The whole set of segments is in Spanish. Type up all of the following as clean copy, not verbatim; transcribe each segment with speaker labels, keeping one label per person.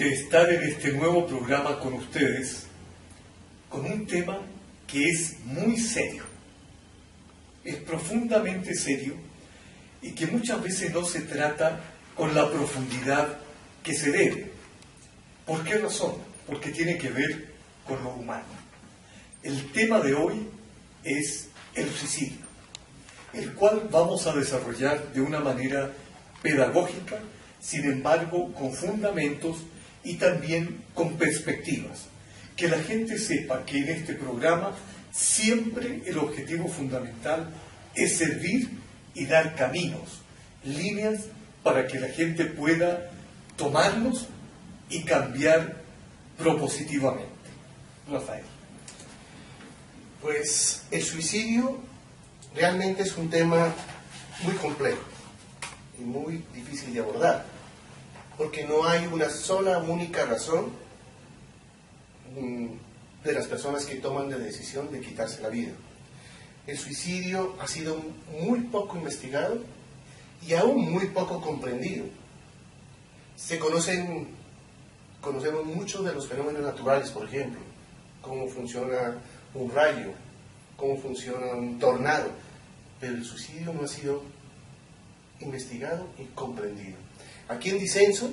Speaker 1: de estar en este nuevo programa con ustedes, con un tema que es muy serio, es profundamente serio y que muchas veces no se trata con la profundidad que se debe. ¿Por qué razón? Porque tiene que ver con lo humano. El tema de hoy es el suicidio, el cual vamos a desarrollar de una manera pedagógica, sin embargo con fundamentos y también con perspectivas. Que la gente sepa que en este programa siempre el objetivo fundamental es servir y dar caminos, líneas para que la gente pueda tomarlos y cambiar propositivamente. Rafael.
Speaker 2: Pues el suicidio realmente es un tema muy complejo y muy difícil de abordar, porque no hay una sola única razón de las personas que toman la decisión de quitarse la vida. El suicidio ha sido muy poco investigado y aún muy poco comprendido. Conocemos mucho de los fenómenos naturales, por ejemplo, cómo funciona un rayo, cómo funciona un tornado, pero el suicidio no ha sido investigado y comprendido. Aquí en Disenso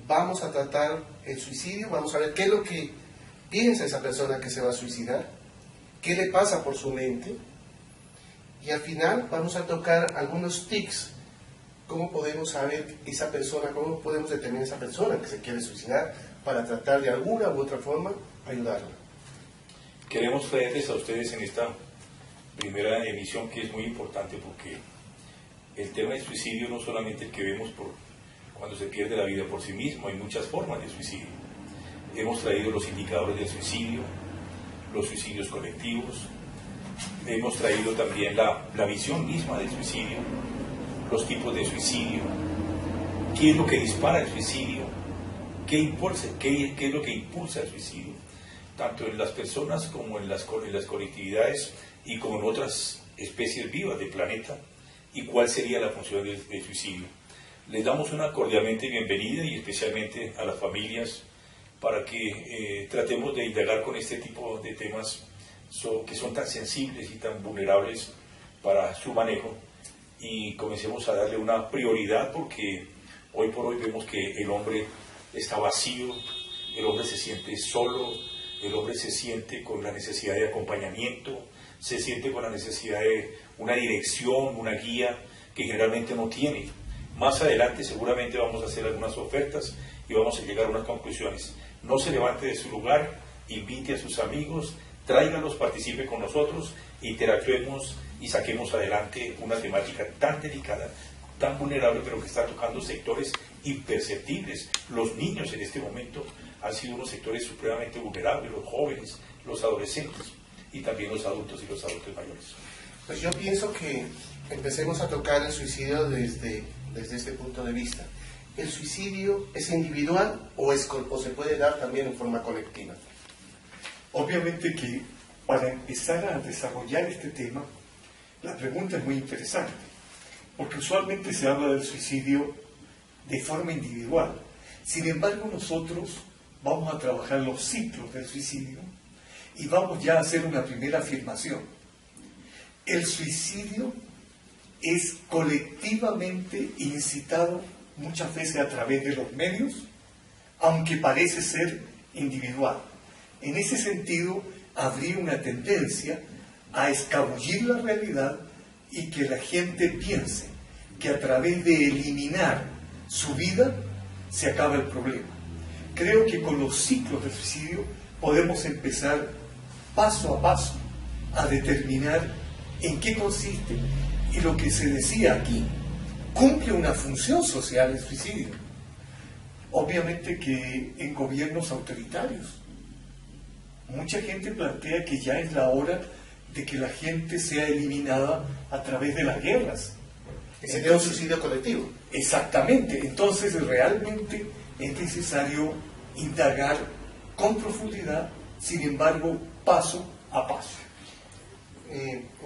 Speaker 2: vamos a tratar el suicidio, vamos a ver qué es lo que piensa esa persona que se va a suicidar, qué le pasa por su mente, y al final vamos a tocar algunos tips, cómo podemos saber esa persona, cómo podemos determinar esa persona que se quiere suicidar para tratar de alguna u otra forma ayudarla.
Speaker 3: Queremos traerles a ustedes en esta primera emisión, que es muy importante porque el tema del suicidio no solamente el que vemos por cuando se pierde la vida por sí mismo, hay muchas formas de suicidio. Hemos traído los indicadores del suicidio, los suicidios colectivos, hemos traído también la visión misma del suicidio, los tipos de suicidio, qué es lo que dispara el suicidio, qué es lo que impulsa el suicidio, tanto en las personas como en las colectividades y como en otras especies vivas del planeta, y cuál sería la función del suicidio. Les damos una cordialmente bienvenida y especialmente a las familias para que tratemos de indagar con este tipo de temas que son tan sensibles y tan vulnerables para su manejo, y comencemos a darle una prioridad, porque hoy por hoy vemos que el hombre está vacío, el hombre se siente solo, el hombre se siente con la necesidad de acompañamiento, se siente con la necesidad de una dirección, una guía que generalmente no tiene. Más adelante seguramente vamos a hacer algunas ofertas y vamos a llegar a unas conclusiones. No se levante de su lugar, invite a sus amigos, tráigalos, participe con nosotros, interactuemos y saquemos adelante una temática tan delicada, tan vulnerable, pero que está tocando sectores imperceptibles. Los niños en este momento han sido unos sectores supremamente vulnerables, los jóvenes, los adolescentes y también los adultos y los adultos mayores.
Speaker 2: Pues yo pienso que empecemos a tocar el suicidio desde este punto de vista. ¿El suicidio es individual o se puede dar también en forma colectiva?
Speaker 1: Obviamente que para empezar a desarrollar este tema, la pregunta es muy interesante, porque usualmente se habla del suicidio de forma individual. Sin embargo, nosotros vamos a trabajar los ciclos del suicidio y vamos ya a hacer una primera afirmación. El suicidio es colectivamente incitado muchas veces a través de los medios, aunque parece ser individual. En ese sentido, habría una tendencia a escabullir la realidad y que la gente piense que a través de eliminar su vida se acaba el problema. Creo que con los ciclos de suicidio podemos empezar paso a paso a determinar en qué consiste, y lo que se decía aquí, cumple una función social el suicidio. Obviamente que en gobiernos autoritarios, mucha gente plantea que ya es la hora de que la gente sea eliminada a través de las guerras.
Speaker 2: Sería un suicidio colectivo.
Speaker 1: Exactamente. Entonces realmente es necesario indagar con profundidad, sin embargo, paso a paso.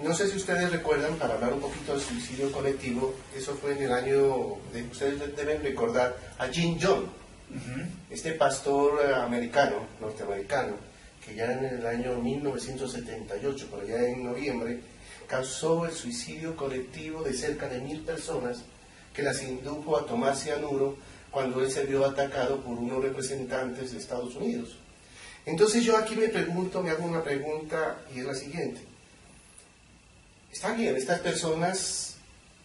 Speaker 2: No sé si ustedes recuerdan, para hablar un poquito del suicidio colectivo, eso fue en el año, ustedes deben recordar a Jim Jones. Este pastor norteamericano, que ya en el año 1978, por allá en noviembre, causó el suicidio colectivo de cerca de 1000 personas, que las indujo a tomar cianuro cuando él se vio atacado por unos representantes de Estados Unidos. Entonces yo aquí me hago una pregunta, y es la siguiente. Está bien, estas personas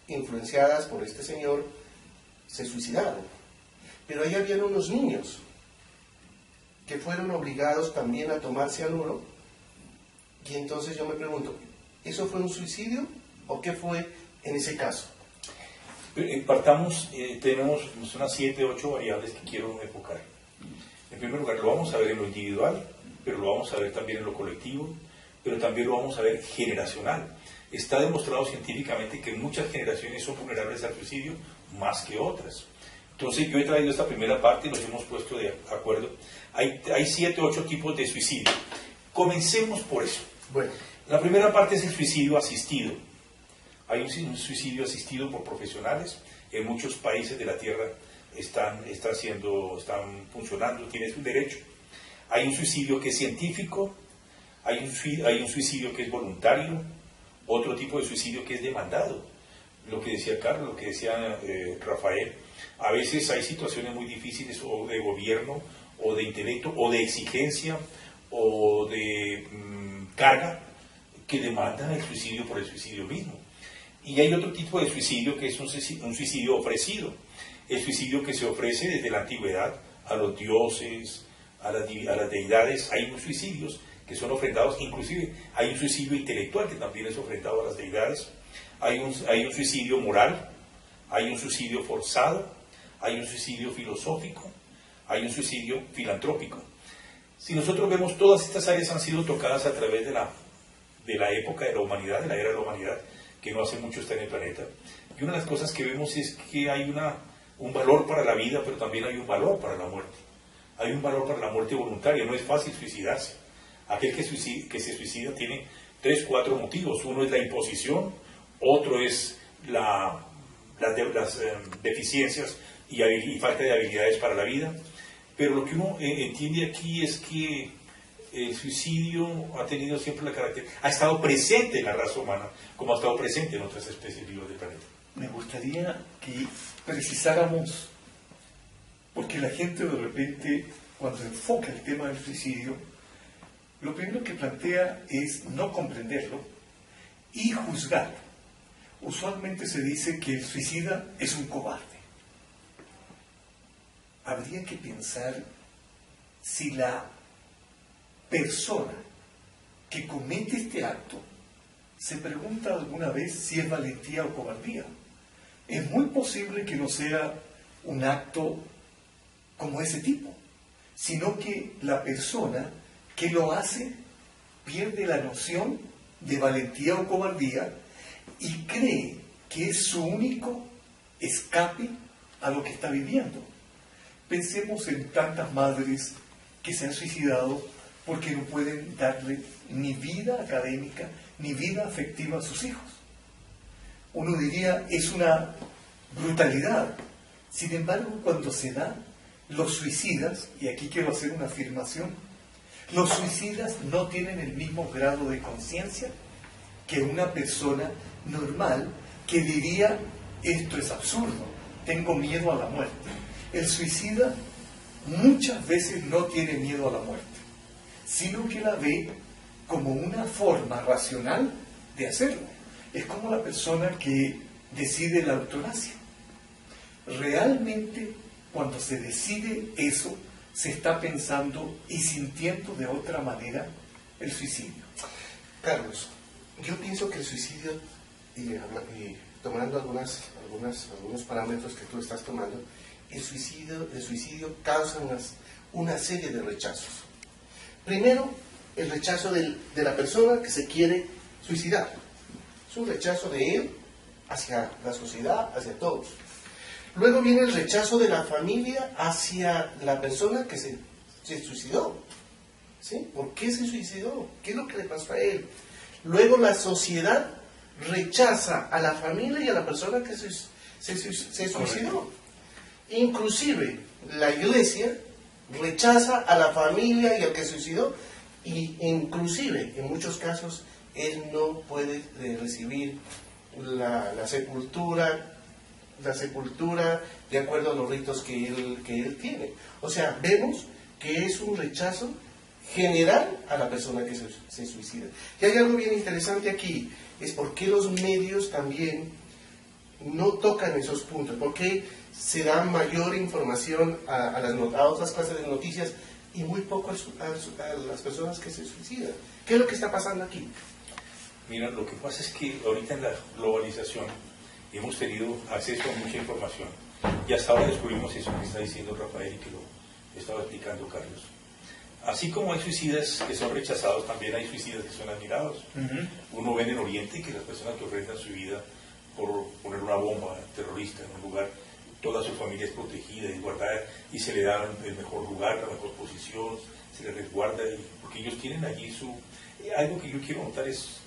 Speaker 2: influenciadas por este señor se suicidaron, pero ahí habían unos niños que fueron obligados también a tomar cianuro, y entonces yo me pregunto, ¿eso fue un suicidio o qué fue en ese caso?
Speaker 3: Tenemos unas 7 o 8 variables que quiero enfocar. En primer lugar, lo vamos a ver en lo individual, pero lo vamos a ver también en lo colectivo, pero también lo vamos a ver generacional. Está demostrado científicamente que muchas generaciones son vulnerables al suicidio más que otras. Entonces yo he traído esta primera parte y nos hemos puesto de acuerdo. Hay 7 o 8 tipos de suicidio. Comencemos por eso.
Speaker 2: Bueno.
Speaker 3: La primera parte es el suicidio asistido. Hay un suicidio asistido por profesionales. En muchos países de la Tierra están funcionando, tienen su derecho. Hay un suicidio que es científico, hay un suicidio que es voluntario, otro tipo de suicidio que es demandado. Lo que decía Carlos, lo que decía Rafael, a veces hay situaciones muy difíciles o de gobierno, o de intelecto, o de exigencia, o de carga, que demandan el suicidio por el suicidio mismo. Y hay otro tipo de suicidio que es un suicidio ofrecido. El suicidio que se ofrece desde la antigüedad a los dioses, a las deidades. Hay unos suicidios que son ofrendados, inclusive hay un suicidio intelectual que también es ofrendado a las deidades. Hay un suicidio moral, hay un suicidio forzado, hay un suicidio filosófico, hay un suicidio filantrópico. Si nosotros vemos, todas estas áreas han sido tocadas a través de la época de la humanidad, de la era de la humanidad, que no hace mucho está en el planeta. Y una de las cosas que vemos es que hay un valor para la vida, pero también hay un valor para la muerte. Hay un valor para la muerte voluntaria, no es fácil suicidarse. Aquel que se suicida tiene 3, 4 motivos. Uno es la imposición, otro es las deficiencias y falta de habilidades para la vida. Pero lo que uno entiende aquí es que el suicidio ha estado presente en la raza humana, como ha estado presente en otras especies vivas del planeta.
Speaker 1: Me gustaría que precisáramos, porque la gente de repente, cuando enfoca el tema del suicidio, lo primero que plantea es no comprenderlo y juzgar. Usualmente se dice que el suicida es un cobarde. Habría que pensar si la persona que comete este acto se pregunta alguna vez si es valentía o cobardía. Es muy posible que no sea un acto como ese tipo, sino que la persona que lo hace pierde la noción de valentía o cobardía y cree que es su único escape a lo que está viviendo. Pensemos en tantas madres que se han suicidado porque no pueden darle ni vida académica ni vida afectiva a sus hijos. Uno diría, es una brutalidad. Sin embargo, cuando se da, los suicidas, y aquí quiero hacer una afirmación, los suicidas no tienen el mismo grado de conciencia que una persona normal que diría, esto es absurdo, tengo miedo a la muerte. El suicida muchas veces no tiene miedo a la muerte, sino que la ve como una forma racional de hacerlo. Es como la persona que decide la eutanasia. Realmente, cuando se decide eso, se está pensando y sintiendo de otra manera el suicidio.
Speaker 2: Carlos, yo pienso que el suicidio, y tomando algunos parámetros que tú estás tomando, el suicidio causa una serie de rechazos. Primero, el rechazo de la persona que se quiere suicidar. Es un rechazo de él hacia la sociedad, hacia todos. Luego viene el rechazo de la familia hacia la persona que se suicidó. ¿Sí? ¿Por qué se suicidó? ¿Qué es lo que le pasó a él? Luego la sociedad rechaza a la familia y a la persona que se suicidó. Inclusive la iglesia rechaza a la familia y al que se suicidó, y inclusive en muchos casos él no puede recibir la sepultura de acuerdo a los ritos que él tiene. O sea, vemos que es un rechazo general a la persona que se suicida. Y hay algo bien interesante aquí, es por qué los medios también no tocan esos puntos, por qué se da mayor información a otras clases de noticias y muy poco a las personas que se suicidan. ¿Qué es lo que está pasando aquí?
Speaker 3: Mira, lo que pasa es que ahorita en la globalización hemos tenido acceso a mucha información y hasta ahora descubrimos eso que está diciendo Rafael y que lo estaba explicando Carlos. Así como hay suicidas que son rechazados, también hay suicidas que son admirados. Uno ve en el Oriente que las personas que ofrendan su vida por poner una bomba terrorista en un lugar, toda su familia es protegida y guardada y se le da el mejor lugar, la mejor posición, se le resguarda, porque ellos tienen allí su... Algo que yo quiero notar es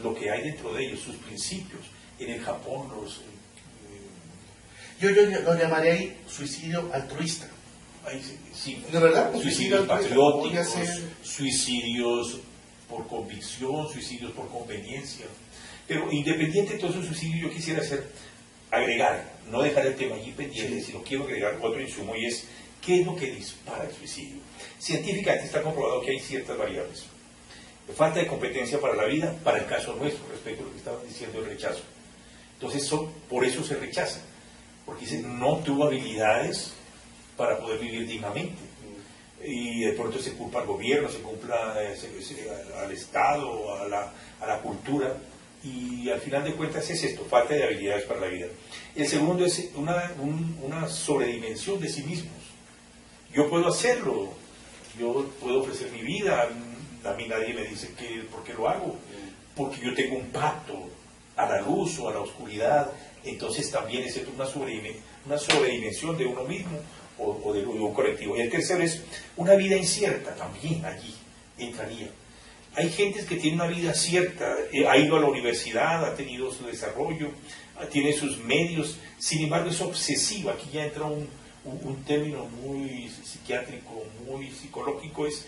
Speaker 3: lo que hay dentro de ellos, sus principios. En el Japón
Speaker 2: Yo lo llamaré ahí suicidio altruista.
Speaker 3: Sí,
Speaker 2: ¿De verdad?
Speaker 3: Suicidios patrióticos, suicidios por convicción, suicidios por conveniencia. Pero independiente de todo esos suicidios, yo quisiera agregar, no dejar el tema allí pendiente, sino quiero agregar otro insumo, y es ¿qué es lo que dispara el suicidio? Científicamente está comprobado que hay ciertas variables. Falta de competencia para la vida, para el caso nuestro, respecto a lo que estaban diciendo el rechazo. Entonces, por eso se rechaza, porque no tuvo habilidades para poder vivir dignamente. Y de pronto se culpa al gobierno, se culpa al Estado, a la cultura, y al final de cuentas es esto, falta de habilidades para la vida. El segundo es una sobredimensión de sí mismos. Yo puedo hacerlo, yo puedo ofrecer mi vida, a mí nadie me dice por qué lo hago, porque yo tengo un pacto a la luz o a la oscuridad. Entonces también es una sobredimensión de uno mismo o de un colectivo. Y el tercero es una vida incierta, también allí entraría. Hay gentes que tienen una vida cierta, ha ido a la universidad, ha tenido su desarrollo, tiene sus medios, sin embargo es obsesiva. Aquí ya entra un término muy psiquiátrico, muy psicológico, es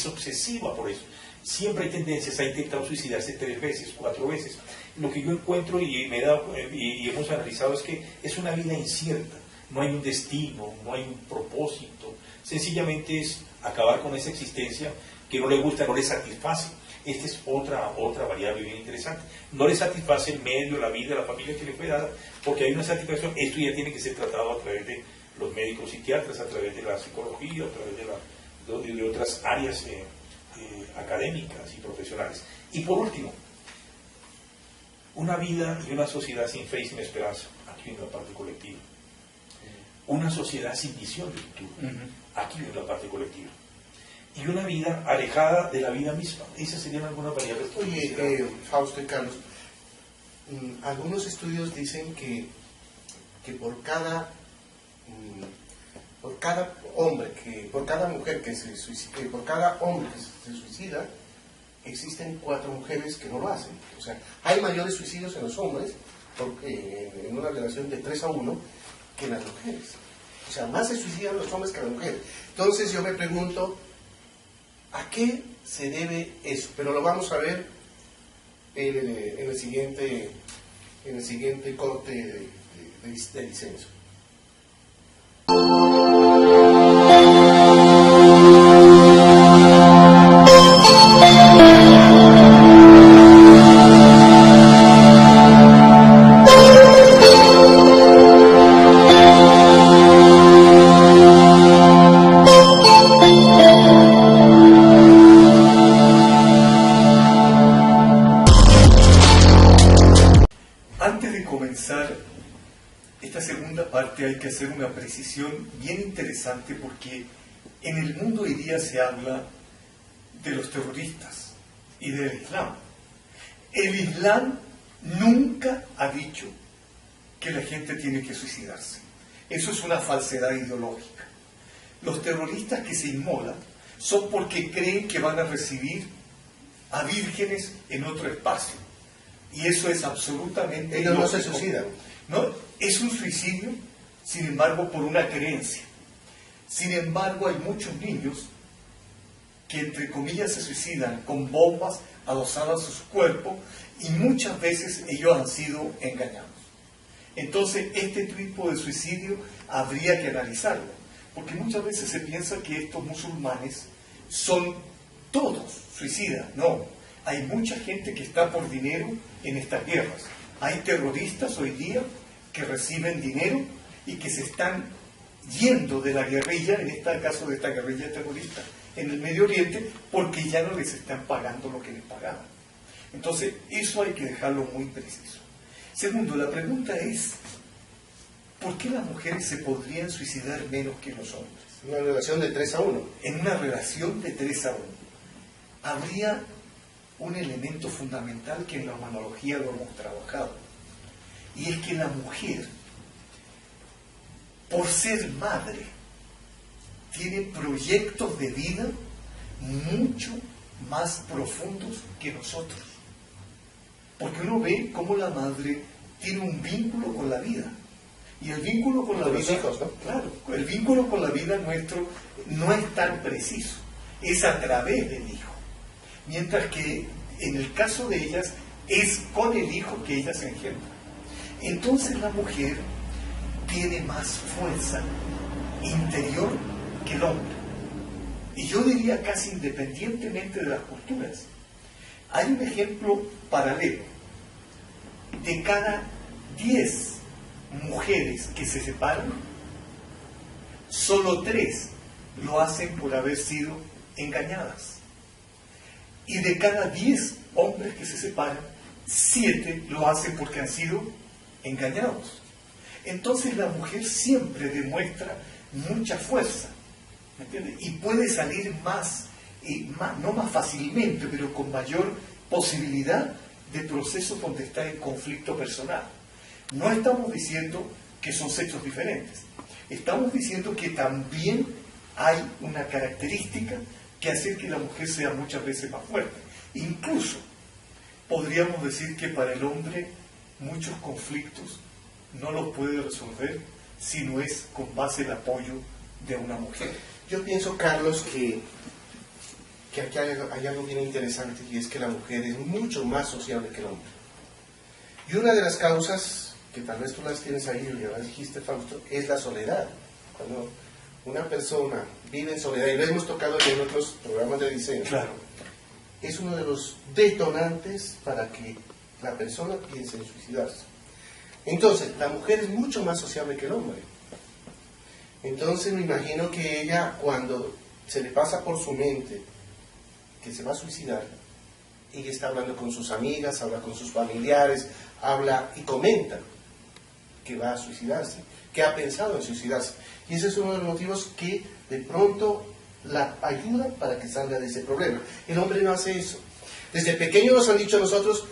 Speaker 3: obsesiva por eso. Siempre hay tendencias, ha intentado suicidarse 3 veces, 4 veces. Lo que yo encuentro y hemos analizado es que es una vida incierta, no hay un destino, no hay un propósito, sencillamente es acabar con esa existencia que no le gusta, no le satisface. Esta es otra variable bien interesante. No le satisface el medio, la vida, la familia que le fue dada, porque hay una satisfacción. Esto ya tiene que ser tratado a través de los médicos psiquiatras, a través de la psicología, a través de otras áreas académicas y profesionales. Y por último, una vida y una sociedad sin fe y sin esperanza, aquí viene la parte colectiva. Una sociedad sin visión de futuro, aquí viene la parte colectiva. Y una vida alejada de la vida misma. Esas serían algunas variables.
Speaker 2: Oye, Fausto y Carlos, algunos estudios dicen que por cada hombre, por cada hombre que se suicida, existen 4 mujeres que no lo hacen. O sea, hay mayores suicidios en los hombres, en una relación de 3-1, que en las mujeres. O sea, más se suicidan los hombres que las mujeres. Entonces yo me pregunto, ¿a qué se debe eso? Pero lo vamos a ver en el siguiente corte de disenso.
Speaker 1: Hay que hacer una precisión bien interesante, porque en el mundo hoy día se habla de los terroristas y del Islam. El Islam nunca ha dicho que la gente tiene que suicidarse. Eso es una falsedad ideológica. Los terroristas que se inmolan son porque creen que van a recibir a vírgenes en otro espacio. Y eso es absolutamente...
Speaker 2: Ellos no se suicidan.
Speaker 1: No, es un suicidio, sin embargo, por una creencia. Sin embargo, hay muchos niños que, entre comillas, se suicidan con bombas adosadas a sus cuerpos y muchas veces ellos han sido engañados. Entonces, este tipo de suicidio habría que analizarlo, porque muchas veces se piensa que estos musulmanes son todos suicidas. No, hay mucha gente que está por dinero en estas guerras. Hay terroristas hoy día que reciben dinero y que se están yendo de la guerrilla, en este caso de esta guerrilla terrorista en el Medio Oriente, porque ya no les están pagando lo que les pagaban. Entonces, eso hay que dejarlo muy preciso. Segundo, la pregunta es, ¿por qué las mujeres se podrían suicidar menos que los hombres?
Speaker 2: Una relación de 3-1.
Speaker 1: En una relación de 3-1, habría un elemento fundamental que en la humanología lo hemos trabajado, y es que la mujer, por ser madre, tiene proyectos de vida mucho más profundos que nosotros. Porque uno ve cómo la madre tiene un vínculo con la vida. Y el vínculo con la vida...
Speaker 2: Los hijos, ¿no?
Speaker 1: Claro, el vínculo con la vida nuestro no es tan preciso. Es a través del hijo. Mientras que en el caso de ellas, es con el hijo que ellas engendran. Entonces la mujer tiene más fuerza interior que el hombre. Y yo diría casi independientemente de las culturas. Hay un ejemplo paralelo. De cada 10 mujeres que se separan, solo 3 lo hacen por haber sido engañadas. Y de cada 10 hombres que se separan, 7 lo hacen porque han sido engañados. Entonces la mujer siempre demuestra mucha fuerza, ¿me entiendes? Y puede salir más, no más fácilmente, pero con mayor posibilidad de procesos donde está en conflicto personal. No estamos diciendo que son sexos diferentes, estamos diciendo que también hay una característica que hace que la mujer sea muchas veces más fuerte. Incluso podríamos decir que para el hombre muchos conflictos no los puede resolver si no es con base el apoyo de una mujer.
Speaker 2: Yo pienso, Carlos, que aquí hay algo bien interesante, y es que la mujer es mucho más sociable que el hombre. Y una de las causas, que tal vez tú las tienes ahí, o ya las dijiste, Fausto, es la soledad. Cuando una persona vive en soledad, y lo hemos tocado en otros programas de diseño,
Speaker 1: Claro.
Speaker 2: es uno de los detonantes para que la persona piense en suicidarse. Entonces, la mujer es mucho más sociable que el hombre. Entonces me imagino que ella, cuando se le pasa por su mente que se va a suicidar, ella está hablando con sus amigas, habla con sus familiares, habla y comenta que va a suicidarse, que ha pensado en suicidarse. Y ese es uno de los motivos que de pronto la ayuda para que salga de ese problema. El hombre no hace eso. Desde pequeño nos han dicho a nosotros,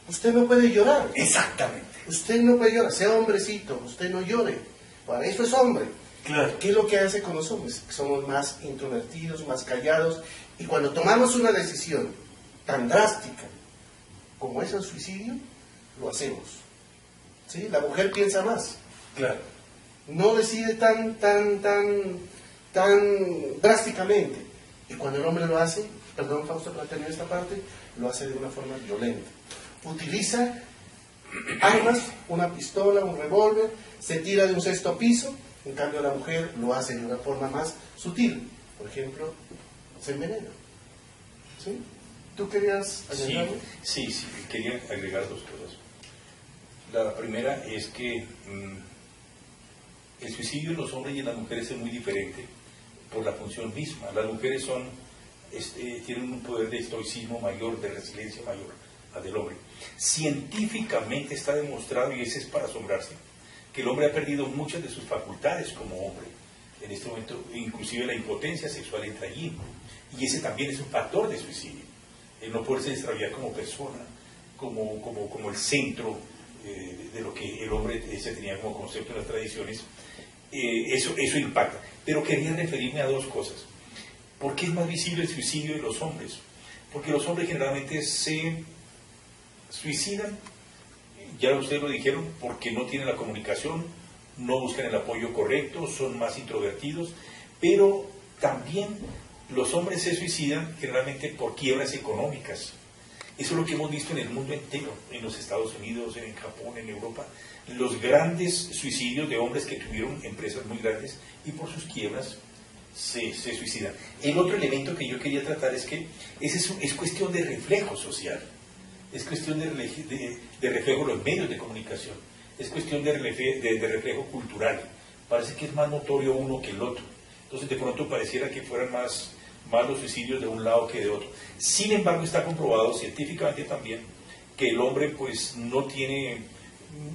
Speaker 2: usted no puede llorar.
Speaker 1: Exactamente.
Speaker 2: Usted no puede llorar, sea hombrecito, usted no llore. Para eso es hombre.
Speaker 1: Claro.
Speaker 2: ¿Qué es lo que hace con los hombres? Somos más introvertidos, más callados, y cuando tomamos una decisión tan drástica como es el suicidio, lo hacemos. ¿Sí? La mujer piensa más.
Speaker 1: Claro.
Speaker 2: No decide tan drásticamente. Y cuando el hombre lo hace, perdón Fausto para terminar esta parte, lo hace de una forma violenta. Utiliza armas, una pistola, un revólver, se tira de un 6º piso. En cambio la mujer lo hace de una forma más sutil. Por ejemplo, se envenena. ¿Sí? ¿Tú querías añadir?
Speaker 3: Sí, quería agregar 2 cosas. La primera es que el suicidio en los hombres y en las mujeres es muy diferente por la función misma. Las mujeres tienen un poder de estoicismo mayor, de resiliencia mayor al del hombre. Científicamente está demostrado, y ese es para asombrarse, que el hombre ha perdido muchas de sus facultades como hombre. En este momento, inclusive la impotencia sexual entra allí. Y ese también es un factor de suicidio. El no poderse desarrollar como persona, como el centro de lo que el hombre se tenía como concepto en las tradiciones. Eso impacta. Pero quería referirme a 2 cosas. ¿Por qué es más visible el suicidio de los hombres? Porque los hombres generalmente se suicidan, ya ustedes lo dijeron, porque no tienen la comunicación, no buscan el apoyo correcto, son más introvertidos, pero también los hombres se suicidan generalmente por quiebras económicas. Eso es lo que hemos visto en el mundo entero, en los Estados Unidos, en Japón, en Europa, los grandes suicidios de hombres que tuvieron empresas muy grandes y por sus quiebras se suicidan. El otro elemento que yo quería tratar es que es cuestión de reflejo social, es cuestión de reflejo de los medios de comunicación, es cuestión de reflejo cultural. Parece que es más notorio uno que el otro. Entonces de pronto pareciera que fueran más los suicidios de un lado que de otro. Sin embargo, está comprobado científicamente también que el hombre pues no tiene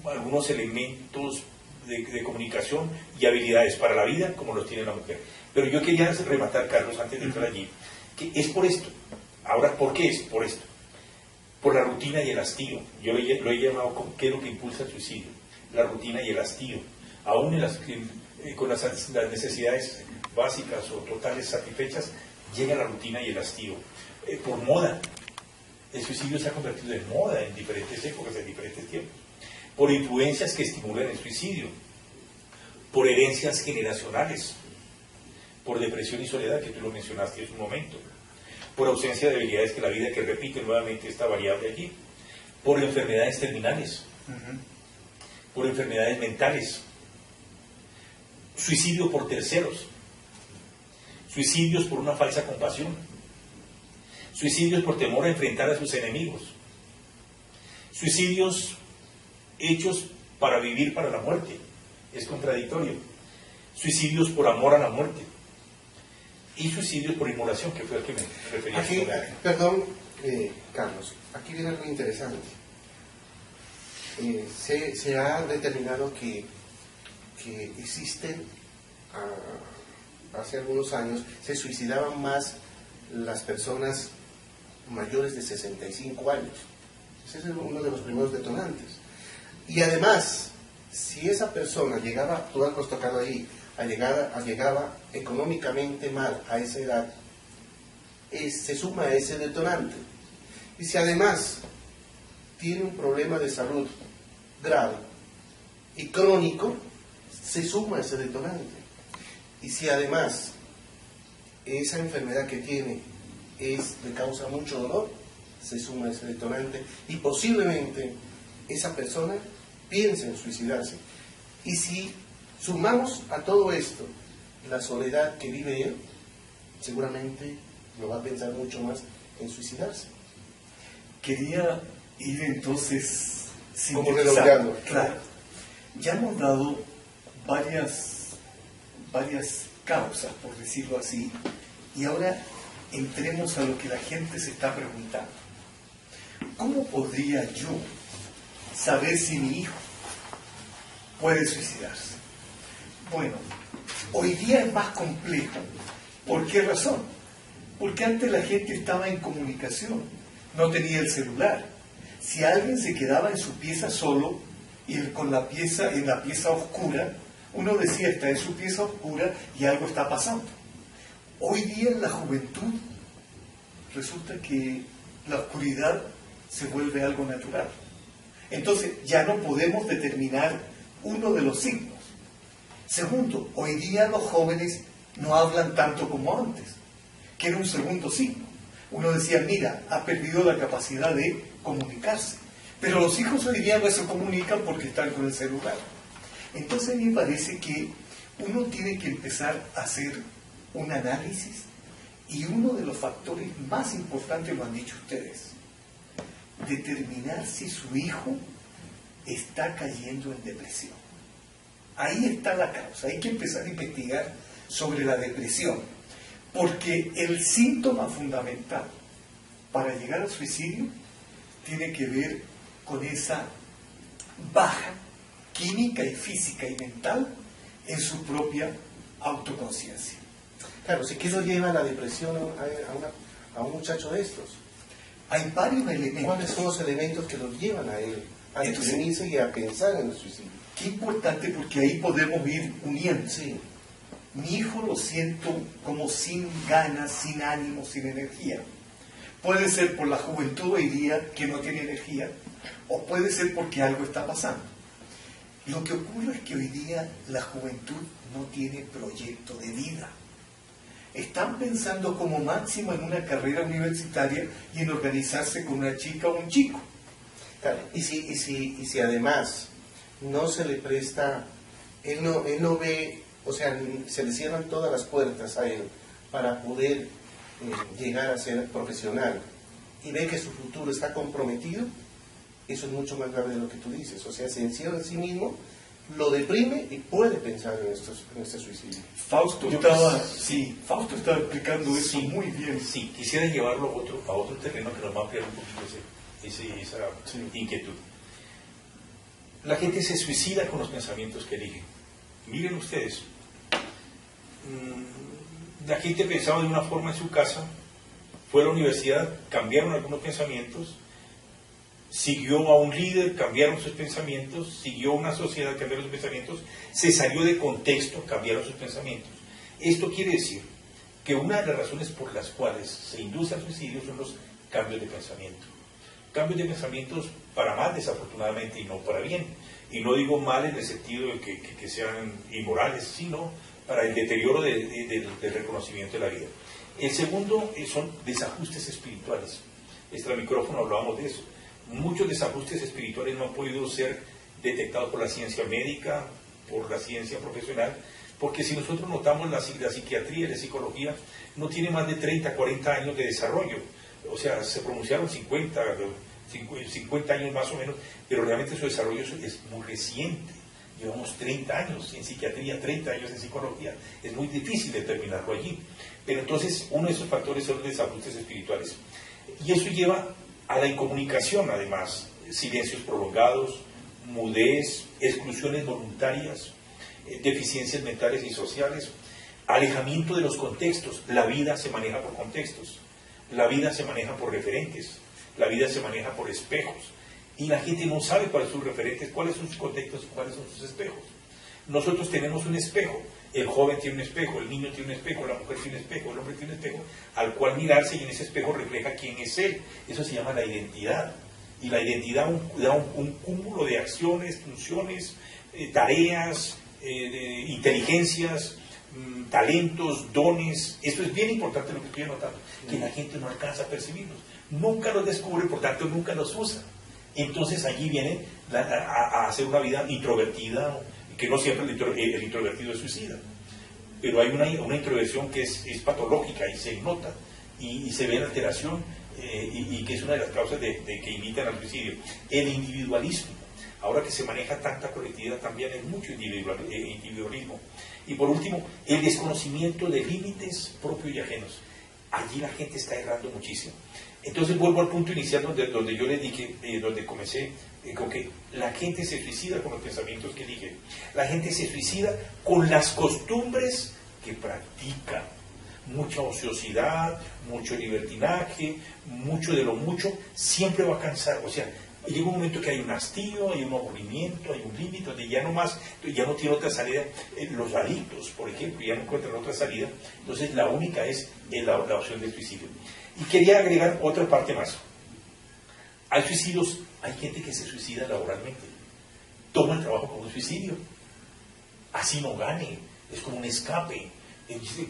Speaker 3: algunos elementos de comunicación y habilidades para la vida como los tiene la mujer. Pero yo quería rematar, Carlos, antes de entrar allí, que es por esto. Ahora, ¿por qué es por esto? Por la rutina y el hastío. Yo lo he llamado como qué es lo que impulsa el suicidio. La rutina y el hastío. Aún con las necesidades básicas o totales satisfechas, llega la rutina y el hastío. Por moda. El suicidio se ha convertido en moda en diferentes épocas, en diferentes tiempos. Por influencias que estimulan el suicidio. Por herencias generacionales. Por depresión y soledad, que tú lo mencionaste hace un momento. Por ausencia de habilidades que la vida que repite nuevamente esta variable allí. Por enfermedades terminales. Por enfermedades mentales. Suicidio por terceros. Suicidios por una falsa compasión. Suicidios por temor a enfrentar a sus enemigos. Suicidios hechos para vivir para la muerte. Es contradictorio. Suicidios por amor a la muerte. Y suicidios por inmolación, que fue el que me refería.
Speaker 2: Aquí, perdón, Carlos, aquí viene algo interesante. Se ha determinado que existen, hace algunos años, se suicidaban más las personas mayores de 65 años. Ese es uno de los primeros detonantes. Y además, si esa persona llegaba, tú has tocado ahí, llegaba económicamente mal a esa edad, se suma a ese detonante. Y si además tiene un problema de salud grave y crónico, se suma a ese detonante. Y si además esa enfermedad que tiene le causa mucho dolor, se suma a ese detonante y posiblemente esa persona piense en suicidarse. Y si sumamos a todo esto la soledad que vive él, seguramente lo va a pensar mucho más en suicidarse.
Speaker 1: Quería ir entonces
Speaker 2: como redondeando.
Speaker 1: Claro, ya hemos dado varias causas, por decirlo así, y ahora entremos a lo que la gente se está preguntando. ¿Cómo podría yo saber si mi hijo puede suicidarse? Bueno, hoy día es más complejo. ¿Por qué razón? Porque antes la gente estaba en comunicación, no tenía el celular. Si alguien se quedaba en su pieza solo y en la pieza oscura, uno decía, está en su pieza oscura y algo está pasando. Hoy día en la juventud resulta que la oscuridad se vuelve algo natural. Entonces ya no podemos determinar uno de los signos. Segundo, hoy día los jóvenes no hablan tanto como antes, que era un segundo signo. Uno decía, mira, ha perdido la capacidad de comunicarse. Pero los hijos hoy día no se comunican porque están con el celular. Entonces a mí me parece que uno tiene que empezar a hacer un análisis y uno de los factores más importantes, lo han dicho ustedes, determinar si su hijo está cayendo en depresión. Ahí está la causa. Hay que empezar a investigar sobre la depresión, porque el síntoma fundamental para llegar al suicidio tiene que ver con esa baja química y física y mental en su propia autoconciencia.
Speaker 2: Claro, si que eso lleva a la depresión a un muchacho de estos.
Speaker 1: Hay varios elementos.
Speaker 2: ¿Cuáles son los elementos que los llevan a él a deprimirse y a pensar en el suicidio?
Speaker 1: Qué importante, porque ahí podemos ir uniendo.
Speaker 2: Sí.
Speaker 1: Mi hijo lo siento como sin ganas, sin ánimo, sin energía. Puede ser por la juventud hoy día que no tiene energía, o puede ser porque algo está pasando. Lo que ocurre es que hoy día la juventud no tiene proyecto de vida. están pensando como máximo en una carrera universitaria y en organizarse con una chica o un chico.
Speaker 2: Claro, y si además no se le presta, él no ve, o sea, se le cierran todas las puertas a él para poder llegar a ser profesional y ve que su futuro está comprometido, eso es mucho más grave de lo que tú dices. O sea, se encierra en sí mismo, lo deprime y puede pensar en este suicidio.
Speaker 1: Fausto estaba explicando eso muy bien.
Speaker 3: Sí, quisiera llevarlo a otro terreno que nos va a ampliar un poquito esa inquietud. La gente se suicida con los pensamientos que elige. Miren ustedes, la gente pensaba de una forma en su casa, fue a la universidad, cambiaron algunos pensamientos, siguió a un líder, cambiaron sus pensamientos, siguió a una sociedad, cambiaron sus pensamientos, se salió de contexto, cambiaron sus pensamientos. Esto quiere decir que una de las razones por las cuales se induce al suicidio son los cambios de pensamiento. Cambios de pensamientos para mal, desafortunadamente, y no para bien. Y no digo mal en el sentido de que sean inmorales, sino para el deterioro del reconocimiento de la vida. El segundo son desajustes espirituales. Extra micrófono hablábamos de eso. Muchos desajustes espirituales no han podido ser detectados por la ciencia médica, por la ciencia profesional, porque si nosotros notamos la psiquiatría y la psicología, no tiene más de 30, 40 años de desarrollo. O sea, se pronunciaron 50 años más o menos, pero realmente su desarrollo es muy reciente. Llevamos 30 años en psiquiatría, 30 años en psicología. Es muy difícil determinarlo allí. Pero entonces, uno de esos factores son los desajustes espirituales. Y eso lleva a la incomunicación, además, silencios prolongados, mudez, exclusiones voluntarias, deficiencias mentales y sociales, alejamiento de los contextos. La vida se maneja por contextos, la vida se maneja por referentes, la vida se maneja por espejos, y la gente no sabe cuáles son sus referentes, cuáles son sus contextos y cuáles son sus espejos. Nosotros tenemos un espejo, el joven tiene un espejo, el niño tiene un espejo, la mujer tiene un espejo, el hombre tiene un espejo, al cual mirarse, y en ese espejo refleja quién es él. Eso se llama la identidad. Y la identidad da un cúmulo de acciones, funciones, tareas, inteligencias, talentos, dones. Eso es bien importante lo que estoy anotando, que la gente no alcanza a percibirlos. Nunca los descubre, por tanto nunca los usa. Entonces allí viene a hacer una vida introvertida, que no siempre el introvertido es suicida, pero hay una introversión que es patológica y se nota y se ve en alteración y que es una de las causas de que invitan al suicidio. El individualismo, ahora que se maneja tanta colectividad, también hay mucho individualismo. Y por último, el desconocimiento de límites propios y ajenos. Allí la gente está errando muchísimo. Entonces vuelvo al punto inicial donde yo les dije, donde comencé, con que la gente se suicida con los pensamientos que elige. La gente se suicida con las costumbres que practica. Mucha ociosidad, mucho libertinaje, mucho de lo mucho, siempre va a cansar. O sea, llega un momento que hay un hastío, hay un aburrimiento, hay un límite, donde ya no tiene otra salida. Los adictos, por ejemplo, ya no encuentran otra salida. Entonces la única es la opción del suicidio. Y quería agregar otra parte más. Hay suicidios, hay gente que se suicida laboralmente. Toma el trabajo como un suicidio. Así no gane, es como un escape.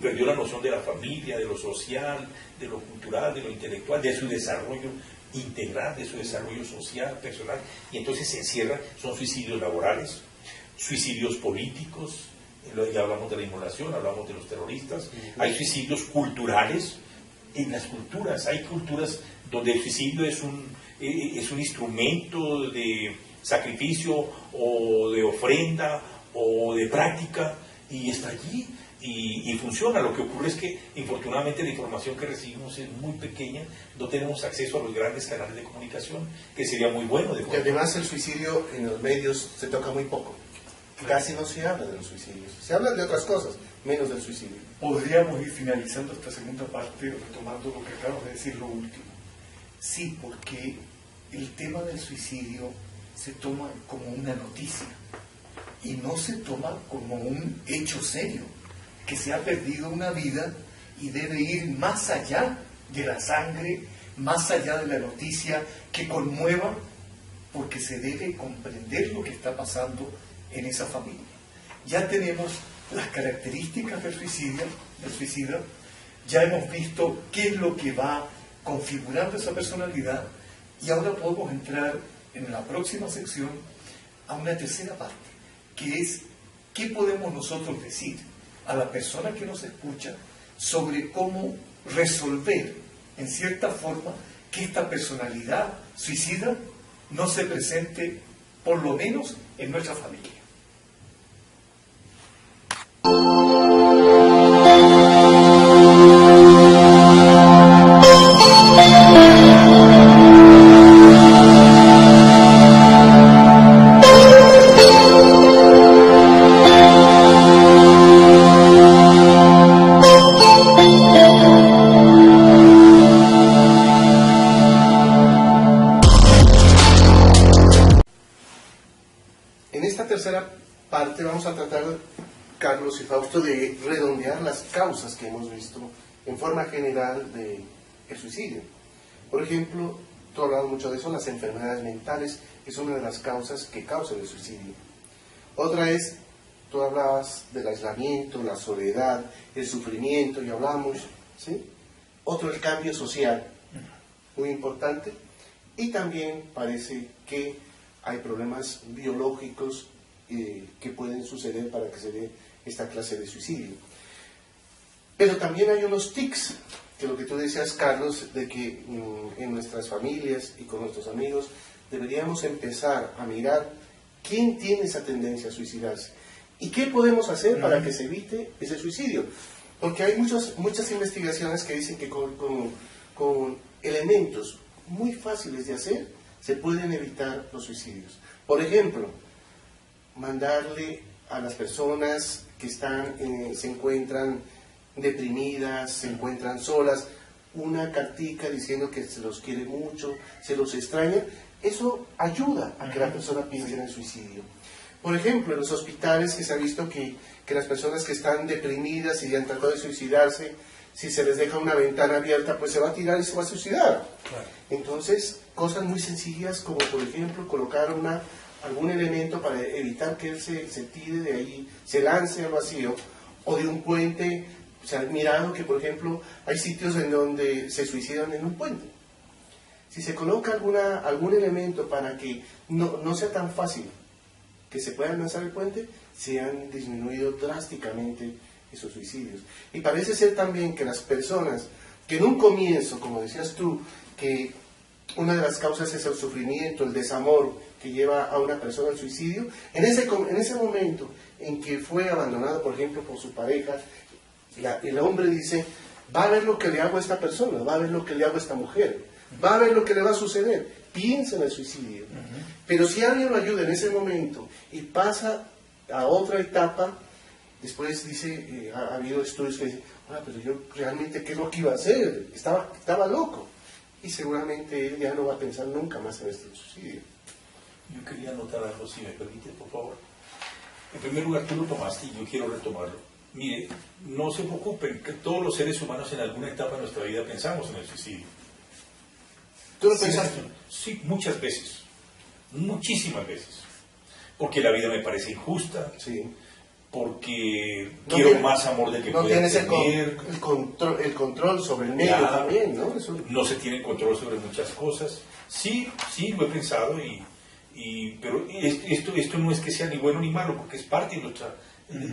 Speaker 3: Perdió la noción de la familia, de lo social, de lo cultural, de lo intelectual, de su desarrollo integral, de su desarrollo social, personal, y entonces se encierra. Son suicidios laborales, suicidios políticos, ya hablamos de la inmolación, hablamos de los terroristas, hay suicidios culturales. En las culturas, hay culturas donde el suicidio es un instrumento de sacrificio o de ofrenda o de práctica, y está allí y funciona. Lo que ocurre es que infortunadamente la información que recibimos es muy pequeña, no tenemos acceso a los grandes canales de comunicación, que sería muy bueno.
Speaker 2: Y además el suicidio en los medios se toca muy poco. Casi no se habla de los suicidios. Se habla de otras cosas, menos del suicidio.
Speaker 1: Podríamos ir finalizando esta segunda parte, retomando lo que acabas de decir, lo último. Sí, porque el tema del suicidio se toma como una noticia y no se toma como un hecho serio, que se ha perdido una vida y debe ir más allá de la sangre, más allá de la noticia que conmueva, porque se debe comprender lo que está pasando en esa familia. Ya tenemos las características del suicida, ya hemos visto qué es lo que va configurando esa personalidad y ahora podemos entrar en la próxima sección a una tercera parte, que es qué podemos nosotros decir a la persona que nos escucha sobre cómo resolver, en cierta forma, que esta personalidad suicida no se presente, por lo menos, en nuestra familia.
Speaker 2: Parte vamos a tratar, Carlos y Fausto, de redondear las causas que hemos visto en forma general del suicidio. Por ejemplo, tú hablabas mucho de eso, las enfermedades mentales es una de las causas que causan el suicidio. Otra es, tú hablabas del aislamiento, la soledad, el sufrimiento, y hablamos, ¿sí? Otro, el cambio social, muy importante. Y también parece que hay problemas biológicos que pueden suceder para que se dé esta clase de suicidio. Pero también hay unos tics, que lo que tú decías, Carlos, de que en nuestras familias y con nuestros amigos deberíamos empezar a mirar quién tiene esa tendencia a suicidarse y qué podemos hacer para que se evite ese suicidio. Porque hay muchas investigaciones que dicen que con elementos muy fáciles de hacer se pueden evitar los suicidios. Por ejemplo, mandarle a las personas que se encuentran deprimidas, se encuentran solas, una cartica diciendo que se los quiere mucho, se los extraña. Eso ayuda a que la persona piense en el suicidio. Por ejemplo, en los hospitales que se ha visto que las personas que están deprimidas y han tratado de suicidarse, si se les deja una ventana abierta, pues se va a tirar y se va a suicidar. Claro. Entonces, cosas muy sencillas como, por ejemplo, colocar algún elemento para evitar que él se tire de ahí, se lance al vacío, o de un puente. Se ha mirado que, por ejemplo, hay sitios en donde se suicidan en un puente. Si se coloca algún elemento para que no sea tan fácil que se pueda lanzar el puente, se han disminuido drásticamente esos suicidios. Y parece ser también que las personas que en un comienzo, como decías tú, que una de las causas es el sufrimiento, el desamor que lleva a una persona al suicidio, en ese momento en que fue abandonado, por ejemplo, por su pareja, el hombre dice, va a ver lo que le hago a esta persona, va a ver lo que le hago a esta mujer, va a ver lo que le va a suceder, piensa en el suicidio. Pero si alguien lo ayuda en ese momento y pasa a otra etapa, después dice, ha habido estudios que dicen, pero yo realmente, ¿qué es lo que iba a hacer? Estaba loco. Y seguramente él ya no va a pensar nunca más en este suicidio.
Speaker 3: Yo quería anotar algo, si me permite, por favor. En primer lugar, tú lo tomaste y yo quiero retomarlo. Mire, no se preocupen, que todos los seres humanos en alguna etapa de nuestra vida pensamos en el suicidio.
Speaker 2: ¿Tú lo pensaste?
Speaker 3: Sí, muchas veces. Muchísimas veces. Porque la vida me parece injusta.
Speaker 2: Sí.
Speaker 3: Porque quiero más amor del que puedo tener.
Speaker 2: No tienes el control sobre el medio también, ¿no? Eso...
Speaker 3: No se tiene control sobre muchas cosas. Sí, lo he pensado, pero esto no es que sea ni bueno ni malo, porque es parte de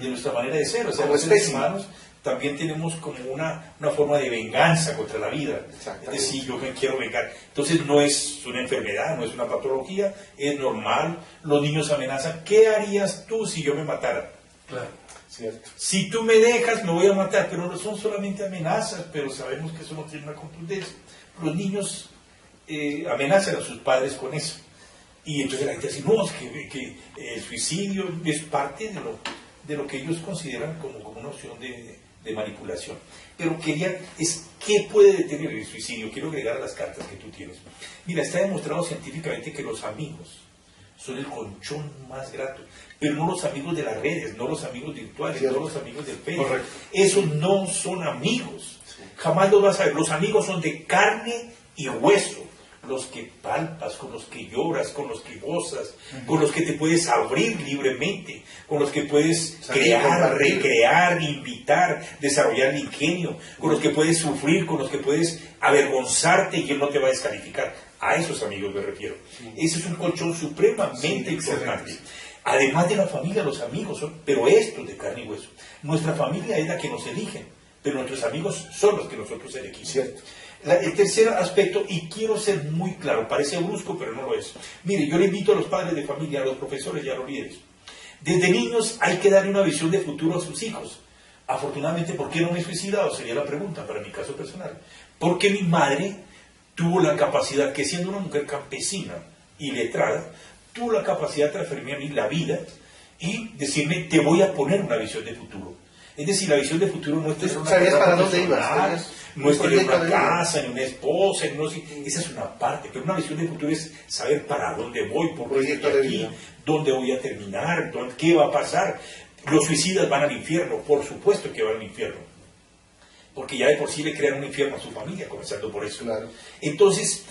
Speaker 3: nuestra manera de ser. O sea, los seres humanos también tenemos como una forma de venganza contra la vida. Es decir, yo me quiero vengar. Entonces no es una enfermedad, no es una patología, es normal. Los niños amenazan. ¿Qué harías tú si yo me matara?
Speaker 2: Claro, cierto.
Speaker 3: Si tú me dejas, me voy a matar, pero no son solamente amenazas, pero sabemos que eso no tiene una contundencia. Los niños amenazan a sus padres con eso. Y entonces la gente dice, no, es que el suicidio es parte de lo que ellos consideran como una opción de manipulación. Pero ¿qué puede detener el suicidio? Quiero agregar a las cartas que tú tienes. Mira, está demostrado científicamente que los amigos son el colchón más grato, pero no los amigos de las redes, no los amigos virtuales, no los amigos del Facebook. Correcto. Esos no son amigos. Sí. Jamás los vas a ver. Los amigos son de carne y hueso. los que palpas, con los que lloras, con los que gozas, con los que te puedes abrir libremente, con los que puedes crear, recrear, invitar, desarrollar el ingenio, con los que puedes sufrir, con los que puedes avergonzarte y él no te va a descalificar. A esos amigos me refiero. Ese es un colchón supremamente importante. Además de la familia, los amigos son, pero estos de carne y hueso. Nuestra familia es la que nos eligen, pero nuestros amigos son los que nosotros elegimos.
Speaker 2: Cierto.
Speaker 3: El tercer aspecto, y quiero ser muy claro, parece brusco, pero no lo es. Mire, yo le invito a los padres de familia, a los profesores y a los líderes. Desde niños hay que darle una visión de futuro a sus hijos. Afortunadamente, ¿por qué no me he suicidado? Sería la pregunta para mi caso personal. Porque mi madre tuvo la capacidad, que siendo una mujer campesina y letrada, tuvo la capacidad de transferirme a mí la vida y decirme, te voy a poner una visión de futuro. Es decir, la visión de futuro no es tener una
Speaker 2: ¿Sabías para dónde
Speaker 3: personal,
Speaker 2: ibas?
Speaker 3: no es tener una casa, ni una esposa, esa es una parte, pero una visión de futuro es saber para dónde voy, por qué estoy aquí, dónde voy a terminar, qué va a pasar. Los suicidas van al infierno, por supuesto que van al infierno, porque ya de por sí le crean un infierno a su familia, comenzando por eso.
Speaker 2: Claro.
Speaker 3: Entonces,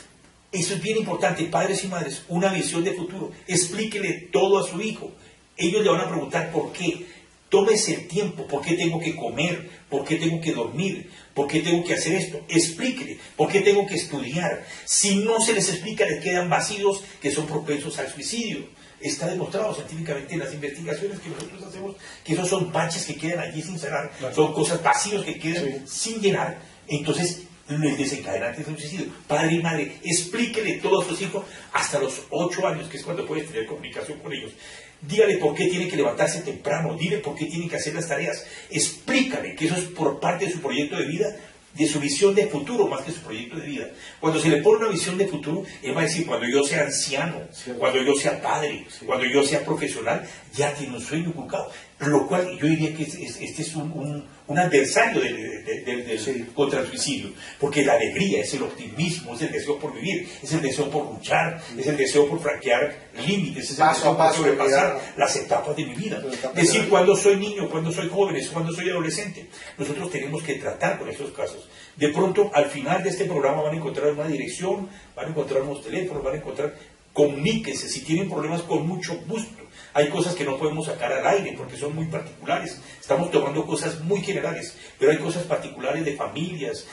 Speaker 3: eso es bien importante, padres y madres, una visión de futuro. Explíquele todo a su hijo. Ellos le van a preguntar por qué. Tómese el tiempo, por qué tengo que comer, por qué tengo que dormir, por qué tengo que hacer esto. Explíquele, por qué tengo que estudiar. Si no se les explica, les quedan vacíos que son propensos al suicidio. Está demostrado científicamente en las investigaciones que nosotros hacemos que esos son baches que quedan allí sin cerrar, claro. Son cosas vacíos que quedan sin llenar. Entonces, el desencadenante es un suicidio. Padre y madre, explíquele todo a sus hijos hasta los 8 años, que es cuando puedes tener comunicación con ellos. Dígale por qué tiene que levantarse temprano, dile por qué tiene que hacer las tareas. Explícale que eso es por parte de su proyecto de vida, de su visión de futuro, más que su proyecto de vida. Cuando se le pone una visión de futuro, él va a decir, cuando yo sea anciano, cuando yo sea padre, cuando yo sea profesional, ya tiene un sueño inculcado. Lo cual yo diría que este es un adversario contra el suicidio, porque la alegría es el optimismo, es el deseo por vivir, es el deseo por luchar, es el deseo por franquear límites, es el deseo por sobrepasar las etapas de mi vida. Decir cuando soy niño, cuando soy joven, cuando soy adolescente. Nosotros tenemos que tratar con esos casos. De pronto, al final de este programa van a encontrar una dirección, van a encontrar unos teléfonos, van a encontrar, comuníquense, si tienen problemas con mucho gusto. Hay cosas que no podemos sacar al aire porque son muy particulares. Estamos tomando cosas muy generales, pero hay cosas particulares de familias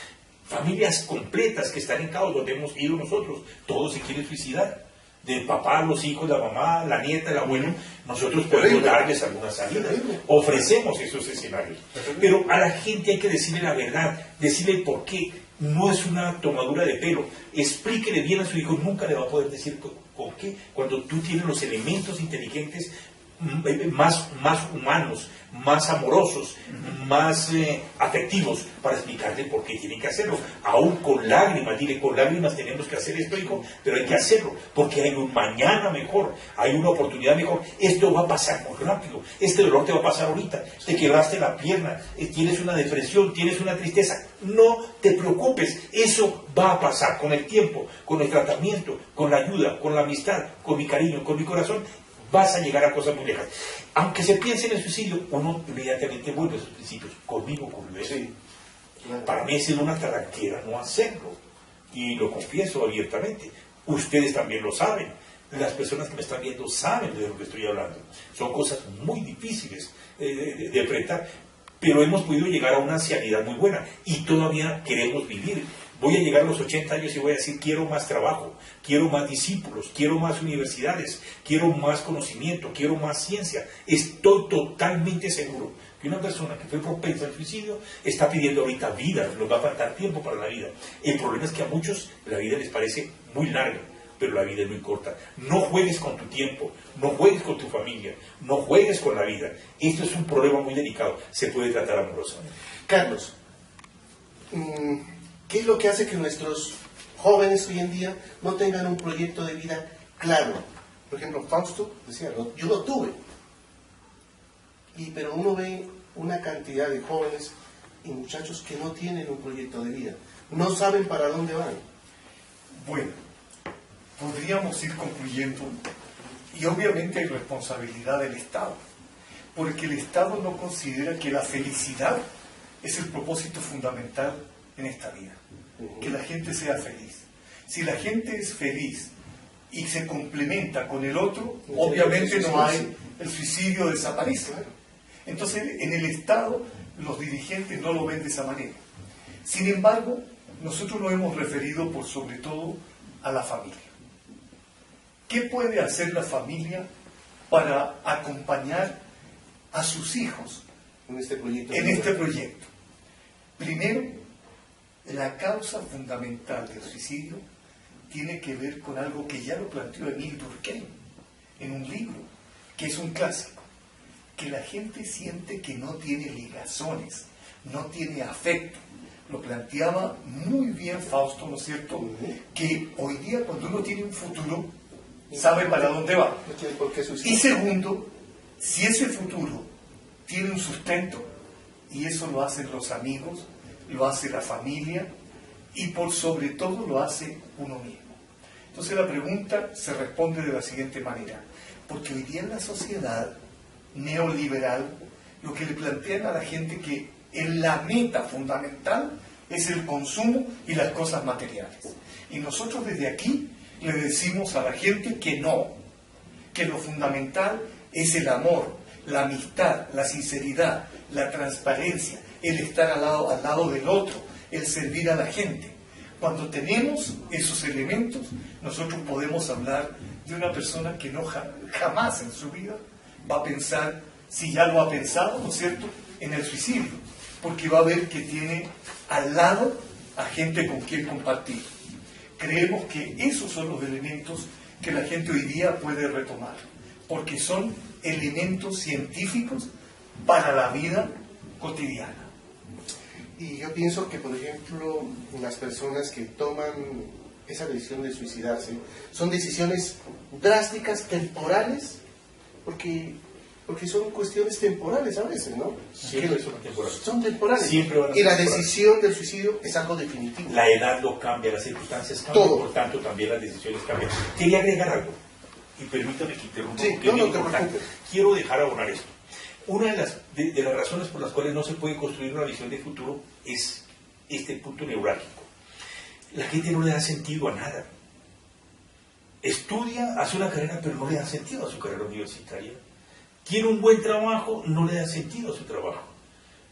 Speaker 3: completas que están en caos, donde hemos ido nosotros. Todos se quieren suicidar. Del papá, los hijos, la mamá, la nieta, el abuelo. Nosotros podemos darles alguna salida. Ofrecemos esos escenarios. Pero a la gente hay que decirle la verdad, decirle el por qué. No es una tomadura de pelo. Explíquele bien a su hijo, nunca le va a poder decir por qué. Cuando tú tienes los elementos inteligentes más humanos, más amorosos, más afectivos para explicarle por qué tienen que hacerlo. Aún con lágrimas, dile, con lágrimas tenemos que hacer esto, hijo, pero hay que hacerlo, porque hay un mañana mejor, hay una oportunidad mejor. Esto va a pasar muy rápido, este dolor te va a pasar ahorita, te quebraste la pierna, tienes una depresión, tienes una tristeza. No te preocupes, eso va a pasar con el tiempo, con el tratamiento, con la ayuda, con la amistad, con mi cariño, con mi corazón. Vas a llegar a cosas muy lejas. Aunque se piense en el suicidio, uno inmediatamente vuelve a sus principios. Conmigo ocurrió eso. Sí, claro. Para mí ha sido una talanquera no hacerlo. Y lo confieso abiertamente. Ustedes también lo saben. Las personas que me están viendo saben de lo que estoy hablando. Son cosas muy difíciles de enfrentar. Pero hemos podido llegar a una ancianidad muy buena. Y todavía queremos vivir. Voy a llegar a los 80 años y voy a decir, quiero más trabajo, quiero más discípulos, quiero más universidades, quiero más conocimiento, quiero más ciencia. Estoy totalmente seguro que una persona que fue propensa al suicidio está pidiendo ahorita vida, nos va a faltar tiempo para la vida. El problema es que a muchos la vida les parece muy larga, pero la vida es muy corta. No juegues con tu tiempo, no juegues con tu familia, no juegues con la vida. Esto es un problema muy delicado, se puede tratar amorosamente.
Speaker 2: Carlos, ¿qué es lo que hace que nuestros jóvenes hoy en día no tengan un proyecto de vida claro? Por ejemplo, Fausto decía, yo lo tuve. Pero uno ve una cantidad de jóvenes y muchachos que no tienen un proyecto de vida. No saben para dónde van.
Speaker 1: Bueno, podríamos ir concluyendo. Y obviamente hay responsabilidad del Estado. Porque el Estado no considera que la felicidad es el propósito fundamental en esta vida, que la gente sea feliz. Si la gente es feliz y se complementa con el otro, obviamente no hay, el suicidio desaparece. Entonces, en el Estado, los dirigentes no lo ven de esa manera. Sin embargo, nosotros nos hemos referido por sobre todo a la familia. ¿Qué puede hacer la familia para acompañar a sus hijos
Speaker 2: en este
Speaker 1: proyecto? Primero, la causa fundamental del suicidio tiene que ver con algo que ya lo planteó Émile Durkheim en un libro, que es un clásico, que la gente siente que no tiene ligazones, no tiene afecto. Lo planteaba muy bien Fausto, ¿no es cierto? Que hoy día cuando uno tiene un futuro, sabe para dónde va.
Speaker 2: No tiene por qué suicidar.
Speaker 1: Y segundo, si ese futuro tiene un sustento, y eso lo hacen los amigos, lo hace la familia, y por sobre todo lo hace uno mismo. Entonces la pregunta se responde de la siguiente manera, porque hoy día en la sociedad neoliberal, lo que le plantean a la gente que la meta fundamental es el consumo y las cosas materiales. Y nosotros desde aquí le decimos a la gente que no, que lo fundamental es el amor, la amistad, la sinceridad, la transparencia, el estar al lado del otro, el servir a la gente. Cuando tenemos esos elementos, nosotros podemos hablar de una persona que no jamás en su vida va a pensar, si ya lo ha pensado, ¿no es cierto?, en el suicidio, porque va a ver que tiene al lado a gente con quien compartir. Creemos que esos son los elementos que la gente hoy día puede retomar, porque son elementos científicos para la vida cotidiana.
Speaker 2: Y yo pienso que, por ejemplo, las personas que toman esa decisión de suicidarse son decisiones drásticas, temporales, porque son cuestiones temporales a veces, ¿no?
Speaker 3: Siempre son temporales.
Speaker 2: Son temporales.
Speaker 3: Siempre van a ser
Speaker 2: y la
Speaker 3: temporales.
Speaker 2: decisión del suicidio es algo definitivo.
Speaker 3: La edad lo cambia, las circunstancias cambian,
Speaker 2: Todo.
Speaker 3: por tanto también las decisiones cambian. Quería agregar algo, y permítame que interrumpa,
Speaker 2: Sí,
Speaker 3: porque
Speaker 2: no,
Speaker 3: es
Speaker 2: no
Speaker 3: muy
Speaker 2: te
Speaker 3: importante.
Speaker 2: preocupes.
Speaker 3: Quiero dejar abonar esto. Una de las razones por las cuales no se puede construir una visión de futuro es este punto neurálgico. La gente no le da sentido a nada. Estudia, hace una carrera, pero no le da sentido a su carrera universitaria. Tiene un buen trabajo, no le da sentido a su trabajo.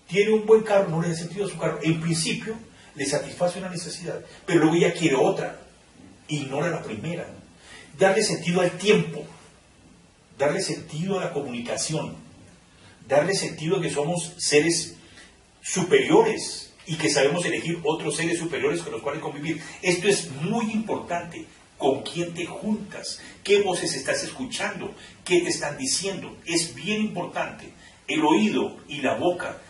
Speaker 3: Tiene un buen carro, no le da sentido a su carro. En principio, le satisface una necesidad, pero luego ella quiere otra. Ignora la primera. Darle sentido al tiempo, darle sentido a la comunicación, darle sentido a que somos seres superiores y que sabemos elegir otros seres superiores con los cuales convivir. Esto es muy importante. ¿Con quién te juntas? ¿Qué voces estás escuchando? ¿Qué te están diciendo? Es bien importante. El oído y la boca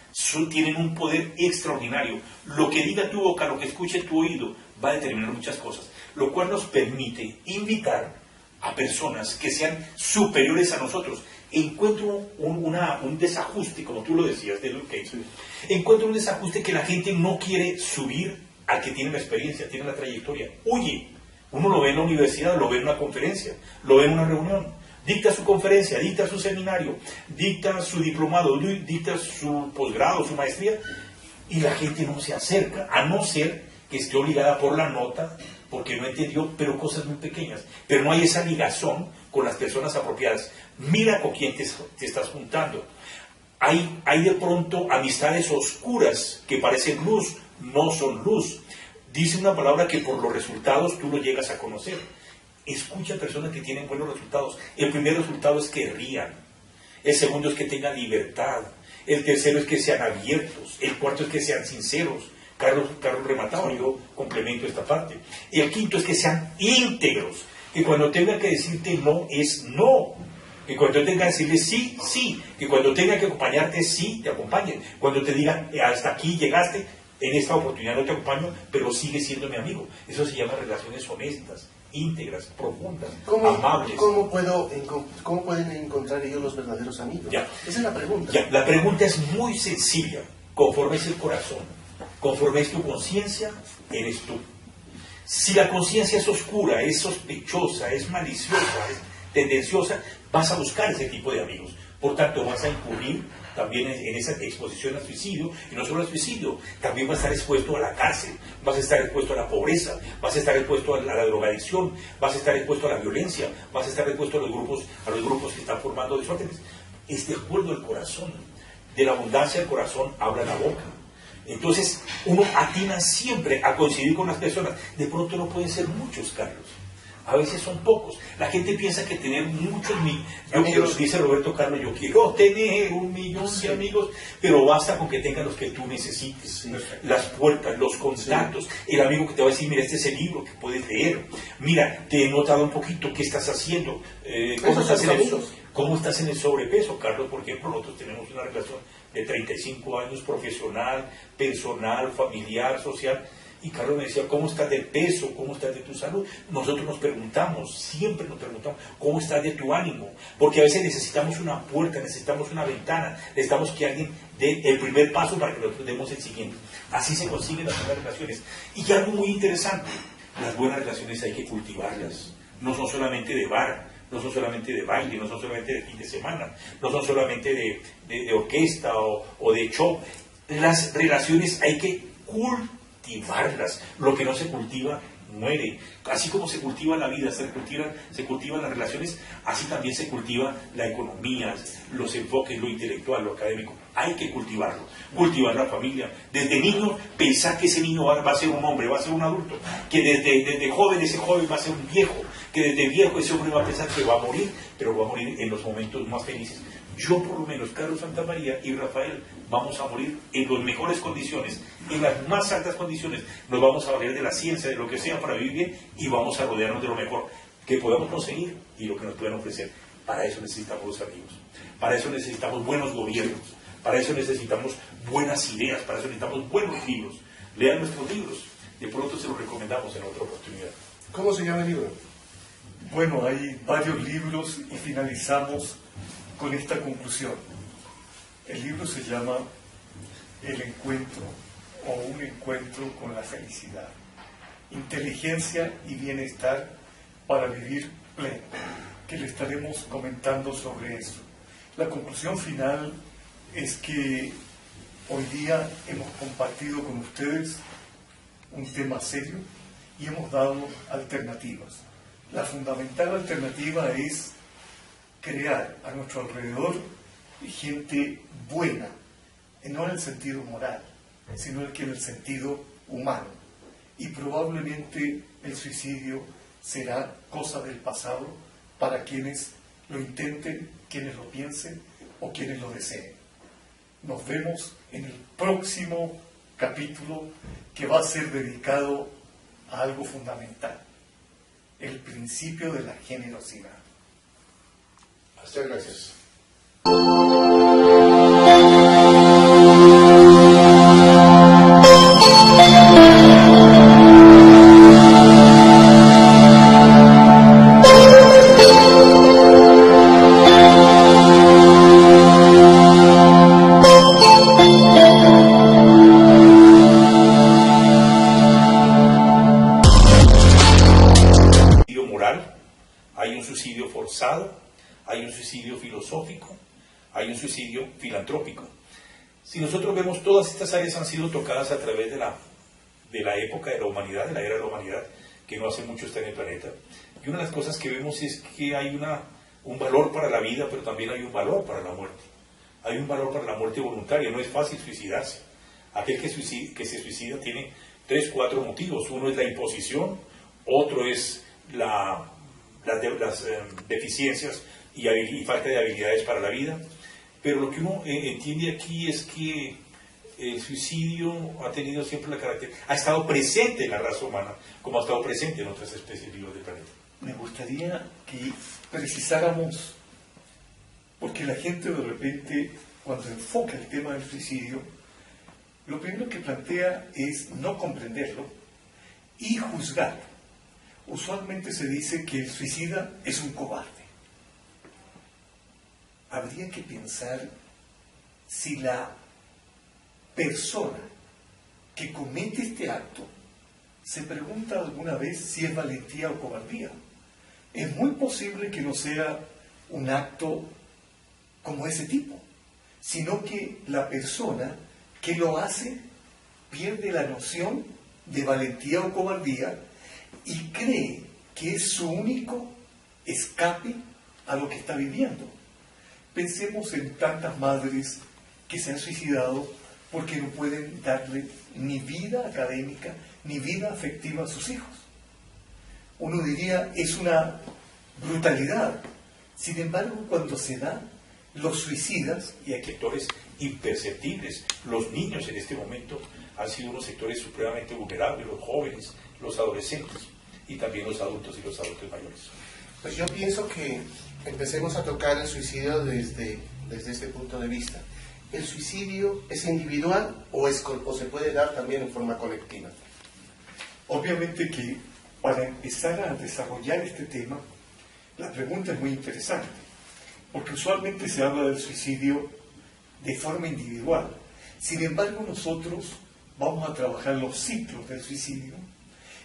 Speaker 3: tienen un poder extraordinario. Lo que diga tu boca, lo que escuche tu oído, va a determinar muchas cosas. Lo cual nos permite invitar a personas que sean superiores a nosotros. Encuentro un desajuste, como tú lo decías, de Durkheim. Encuentro un desajuste que la gente no quiere subir al que tiene la experiencia, tiene la trayectoria. Huye. Uno lo ve en la universidad, lo ve en una conferencia, lo ve en una reunión. Dicta su conferencia, dicta su seminario, dicta su diplomado, dicta su posgrado, su maestría, y la gente no se acerca, a no ser que esté obligada por la nota, porque no entendió, pero cosas muy pequeñas. Pero no hay esa ligazón con las personas apropiadas. Mira con quién te estás juntando. Hay de pronto amistades oscuras que parecen luz, no son luz. Dice una palabra que por los resultados tú lo llegas a conocer. Escucha a personas que tienen buenos resultados. El primer resultado es que rían. El segundo es que tengan libertad. El tercero es que sean abiertos. El cuarto es que sean sinceros. Carlos remataba, yo complemento esta parte. Y el quinto es que sean íntegros. Que cuando tenga que decirte no, es no. Que cuando tenga que decirle sí, sí. Que cuando tenga que acompañarte, sí, te acompañen. Cuando te digan hasta aquí llegaste, en esta oportunidad no te acompaño, pero sigue siendo mi amigo. Eso se llama relaciones honestas, íntegras, profundas, amables.
Speaker 2: ¿Cómo pueden encontrar ellos los verdaderos amigos?
Speaker 3: Ya.
Speaker 2: Esa es la pregunta.
Speaker 3: Ya, la pregunta es muy sencilla. Conforme es el corazón, conforme es tu conciencia, eres tú. Si la conciencia es oscura, es sospechosa, es maliciosa, es tendenciosa, vas a buscar ese tipo de amigos. Por tanto, vas a incurrir también en esa exposición al suicidio, y no solo al suicidio, también vas a estar expuesto a la cárcel, vas a estar expuesto a la pobreza, vas a estar expuesto a la drogadicción, vas a estar expuesto a la violencia, vas a estar expuesto a los grupos que están formando desórdenes. Es de acuerdo al corazón, de la abundancia del corazón habla la boca. Entonces, uno atina siempre a coincidir con las personas. De pronto no pueden ser muchos, Carlos. A veces son pocos. La gente piensa que tener muchos amigos, dice Roberto Carlos, yo quiero tener 1 millón de amigos, pero basta con que tengan los que tú necesites. Sí. Las puertas, los contactos, el amigo que te va a decir, mira, este es el libro que puedes leer. Mira, te he notado un poquito, ¿qué estás haciendo? ¿Cómo estás en el sobrepeso, Carlos? Por ejemplo, nosotros tenemos una relación de 35 años profesional, personal, familiar, social. Y Carlos me decía, ¿cómo estás del peso? ¿Cómo estás de tu salud? Nosotros nos preguntamos, siempre nos preguntamos, ¿cómo estás de tu ánimo? Porque a veces necesitamos una puerta, necesitamos una ventana, necesitamos que alguien dé el primer paso para que nosotros demos el siguiente. Así se consiguen las buenas relaciones. Y algo muy interesante, las buenas relaciones hay que cultivarlas. No son solamente de bar, no son solamente de baile, no son solamente de fin de semana, no son solamente de orquesta o de show. Las relaciones hay que cultivarlas. Lo que no se cultiva muere. Así como se cultiva la vida, se cultivan las relaciones, así también se cultiva la economía, los enfoques, lo intelectual, lo académico. Hay que cultivarlo. Cultivar la familia. Desde niño, pensar que ese niño va a ser un hombre, va a ser un adulto. Que desde joven, ese joven va a ser un viejo. Que desde viejo ese hombre va a pensar que va a morir, pero va a morir en los momentos más felices. Yo, por lo menos, Carlos Santamaría y Rafael, vamos a morir en las mejores condiciones, en las más altas condiciones. Nos vamos a valer de la ciencia, de lo que sea para vivir bien, y vamos a rodearnos de lo mejor que podamos conseguir y lo que nos puedan ofrecer. Para eso necesitamos los amigos, para eso necesitamos buenos gobiernos, para eso necesitamos buenas ideas, para eso necesitamos buenos libros. Lean nuestros libros, de pronto se los recomendamos en otra oportunidad.
Speaker 2: ¿Cómo se llama el libro?
Speaker 1: Bueno, hay varios libros y finalizamos con esta conclusión. El libro se llama El encuentro o un encuentro con la felicidad. Inteligencia y bienestar para vivir pleno, que le estaremos comentando sobre eso. La conclusión final es que hoy día hemos compartido con ustedes un tema serio y hemos dado alternativas. La fundamental alternativa es crear a nuestro alrededor gente buena, no en el sentido moral, sino en el sentido humano. Y probablemente el suicidio será cosa del pasado para quienes lo intenten, quienes lo piensen o quienes lo deseen. Nos vemos en el próximo capítulo, que va a ser dedicado a algo fundamental: el principio de la generosidad.
Speaker 2: Muchas gracias.
Speaker 3: Hay un suicidio filosófico, hay un suicidio filantrópico. Si nosotros vemos, todas estas áreas han sido tocadas a través de la época de la humanidad, de la era de la humanidad, que no hace mucho está en el planeta. Y una de las cosas que vemos es que hay un valor para la vida, pero también hay un valor para la muerte. Hay un valor para la muerte voluntaria, no es fácil suicidarse. Aquel que se suicida tiene 3, 4 motivos. Uno es la imposición, otro es las deficiencias y falta de habilidades para la vida. Pero lo que uno entiende aquí es que el suicidio ha tenido siempre ha estado presente en la raza humana, como ha estado presente en otras especies vivas del planeta.
Speaker 1: Me gustaría que precisáramos, porque la gente de repente, cuando enfoca el tema del suicidio, lo primero que plantea es no comprenderlo y juzgarlo. Usualmente se dice que el suicida es un cobarde. Habría que pensar si la persona que comete este acto se pregunta alguna vez si es valentía o cobardía. Es muy posible que no sea un acto como ese tipo, sino que la persona que lo hace pierde la noción de valentía o cobardía y cree que es su único escape a lo que está viviendo. Pensemos en tantas madres que se han suicidado porque no pueden darle ni vida académica ni vida afectiva a sus hijos. Uno diría, es una brutalidad. Sin embargo, cuando se da, los suicidas,
Speaker 3: y hay sectores imperceptibles, los niños en este momento han sido unos sectores supremamente vulnerables, los jóvenes, los adolescentes y también los adultos y los adultos mayores.
Speaker 2: Pues yo pienso que empecemos a tocar el suicidio desde este punto de vista. ¿El suicidio es individual o se puede dar también en forma colectiva?
Speaker 1: Obviamente que para empezar a desarrollar este tema, la pregunta es muy interesante, porque usualmente se habla del suicidio de forma individual. Sin embargo, nosotros vamos a trabajar los ciclos del suicidio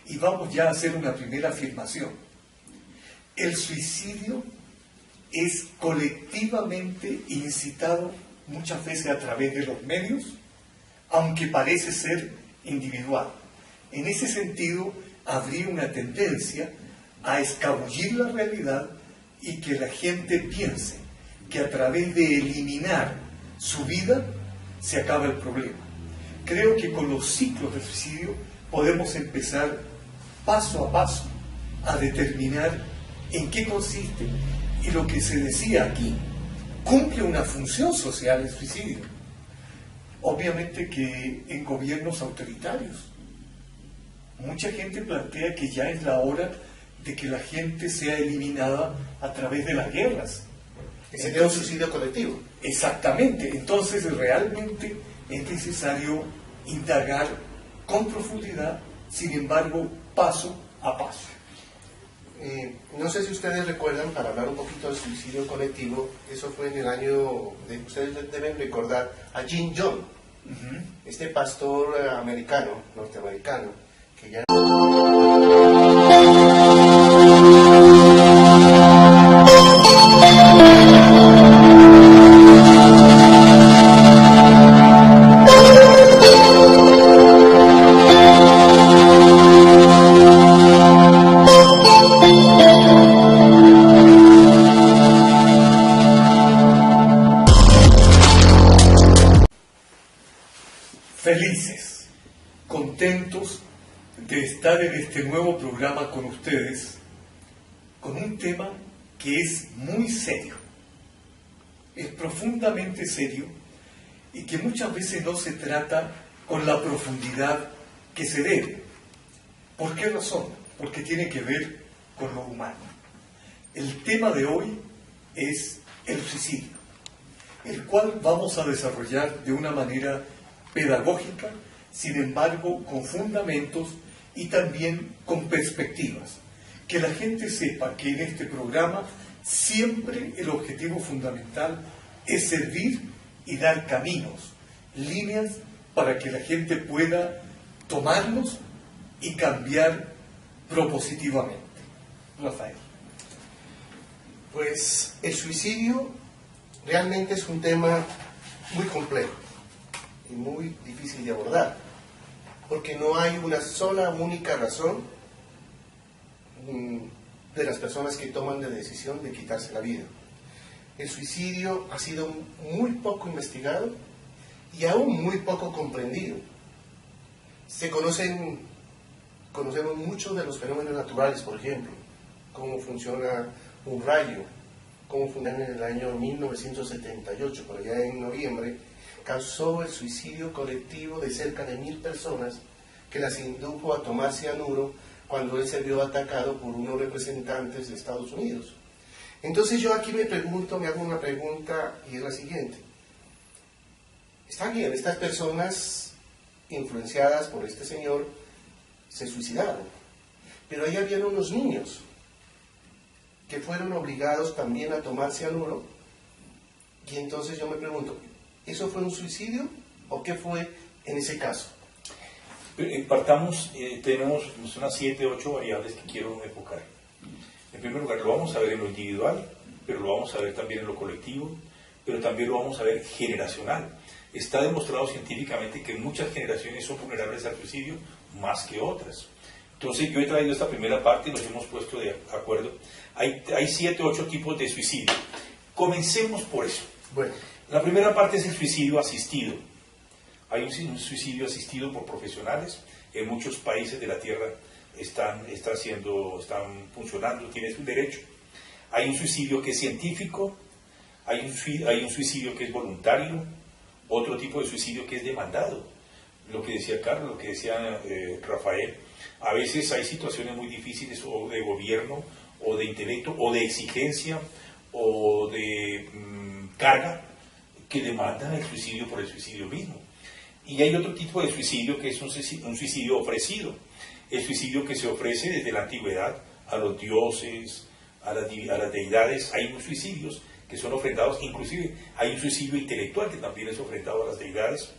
Speaker 1: y vamos ya a hacer una primera afirmación. El suicidio es colectivamente incitado muchas veces a través de los medios, aunque parece ser individual. En ese sentido, habría una tendencia a escabullir la realidad y que la gente piense que a través de eliminar su vida se acaba el problema. Creo que con los ciclos del suicidio podemos empezar paso a paso a determinar en qué consiste. Y lo que se decía aquí, cumple una función social el suicidio. Obviamente que en gobiernos autoritarios, mucha gente plantea que ya es la hora de que la gente sea eliminada a través de las guerras.
Speaker 2: Sería un suicidio colectivo.
Speaker 1: Exactamente. Entonces realmente es necesario indagar con profundidad, sin embargo, paso a paso.
Speaker 2: No sé si ustedes recuerdan, para hablar un poquito del suicidio colectivo, eso fue en el año, ustedes deben recordar a Jim Jones, este pastor norteamericano, que ya...
Speaker 1: Felices, contentos de estar en este nuevo programa con ustedes, con un tema que es muy serio, es profundamente serio y que muchas veces no se trata con la profundidad que se debe. ¿Por qué razón? Porque tiene que ver con lo humano. El tema de hoy es el suicidio, el cual vamos a desarrollar de una manera pedagógica, sin embargo con fundamentos y también con perspectivas. Que la gente sepa que en este programa siempre el objetivo fundamental es servir y dar caminos, líneas para que la gente pueda tomarlos y cambiar propositivamente. Rafael.
Speaker 2: Pues el suicidio realmente es un tema muy complejo y muy difícil de abordar, porque no hay una sola única razón de las personas que toman la decisión de quitarse la vida. El suicidio ha sido muy poco investigado y aún muy poco comprendido. Conocemos mucho de los fenómenos naturales, por ejemplo, cómo funciona un rayo, cómo funciona en el año 1978, por allá en noviembre, causó el suicidio colectivo de cerca de 1000 personas que las indujo a tomar cianuro cuando él se vio atacado por unos representantes de Estados Unidos. Entonces yo aquí me hago una pregunta y es la siguiente. Está bien, estas personas influenciadas por este señor se suicidaron, pero ahí habían unos niños que fueron obligados también a tomar cianuro, y entonces yo me pregunto, ¿eso fue un suicidio o qué fue en ese caso?
Speaker 3: Tenemos unas 7 o 8 variables que quiero enfocar. En primer lugar, lo vamos a ver en lo individual, pero lo vamos a ver también en lo colectivo, pero también lo vamos a ver generacional. Está demostrado científicamente que muchas generaciones son vulnerables al suicidio más que otras. Entonces yo he traído esta primera parte y nos hemos puesto de acuerdo. Hay 7 o 8 tipos de suicidio. Comencemos por eso.
Speaker 2: Bueno,
Speaker 3: La primera parte es el suicidio asistido. Hay un suicidio asistido por profesionales. En muchos países de la Tierra están funcionando, tienen su derecho. Hay un suicidio que es científico, hay un suicidio que es voluntario, otro tipo de suicidio que es demandado. Lo que decía Carlos, lo que decía Rafael, a veces hay situaciones muy difíciles o de gobierno, o de intelecto, o de exigencia, o de carga, que demandan el suicidio por el suicidio mismo. Y hay otro tipo de suicidio que es un suicidio ofrecido, el suicidio que se ofrece desde la antigüedad a los dioses, a las deidades. Hay unos suicidios que son ofrendados, inclusive hay un suicidio intelectual que también es ofrendado a las deidades.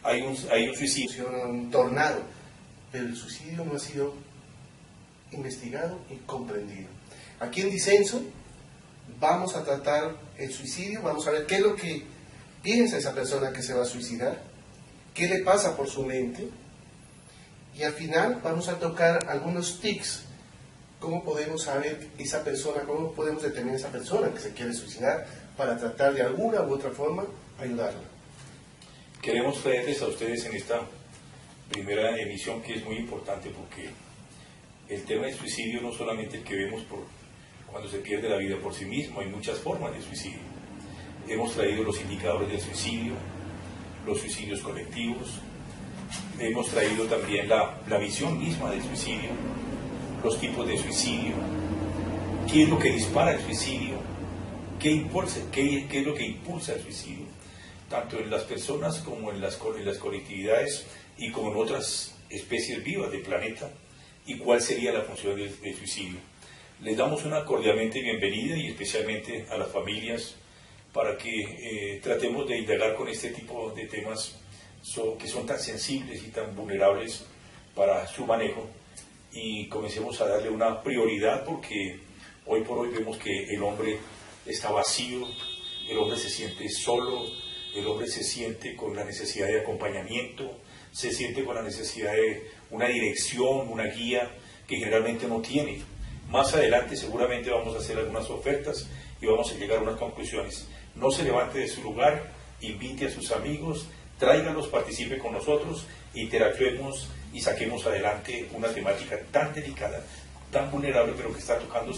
Speaker 3: Hay un suicidio.
Speaker 2: funciona un tornado, pero el suicidio no ha sido investigado y comprendido. Aquí en Disenso vamos a tratar el suicidio, vamos a ver qué es lo que piensa esa persona que se va a suicidar, qué le pasa por su mente, y al final vamos a tocar algunos tics, cómo podemos saber esa persona, cómo podemos determinar a esa persona que se quiere suicidar para tratar de alguna u otra forma ayudarla.
Speaker 3: Queremos traerles a ustedes en esta primera emisión, que es muy importante porque el tema del suicidio no solamente el que vemos cuando se pierde la vida por sí mismo, hay muchas formas de suicidio. Hemos traído los indicadores del suicidio, los suicidios colectivos, hemos traído también la visión misma del suicidio, los tipos de suicidio, qué es lo que dispara el suicidio, qué es lo que impulsa el suicidio, tanto en las personas como en las colectividades y como en otras especies vivas del planeta, y cuál sería la función del suicidio. Les damos una cordialmente bienvenida y especialmente a las familias para que tratemos de indagar con este tipo de temas que son tan sensibles y tan vulnerables para su manejo, y comencemos a darle una prioridad, porque hoy por hoy vemos que el hombre está vacío, el hombre se siente solo, el hombre se siente con la necesidad de acompañamiento, se siente con la necesidad de una dirección, una guía que generalmente no tiene. Más adelante seguramente vamos a hacer algunas ofertas y vamos a llegar a unas conclusiones. No se levante de su lugar, invite a sus amigos, tráigalos, participe con nosotros, interactuemos y saquemos adelante una temática tan delicada, tan vulnerable, pero que está tocando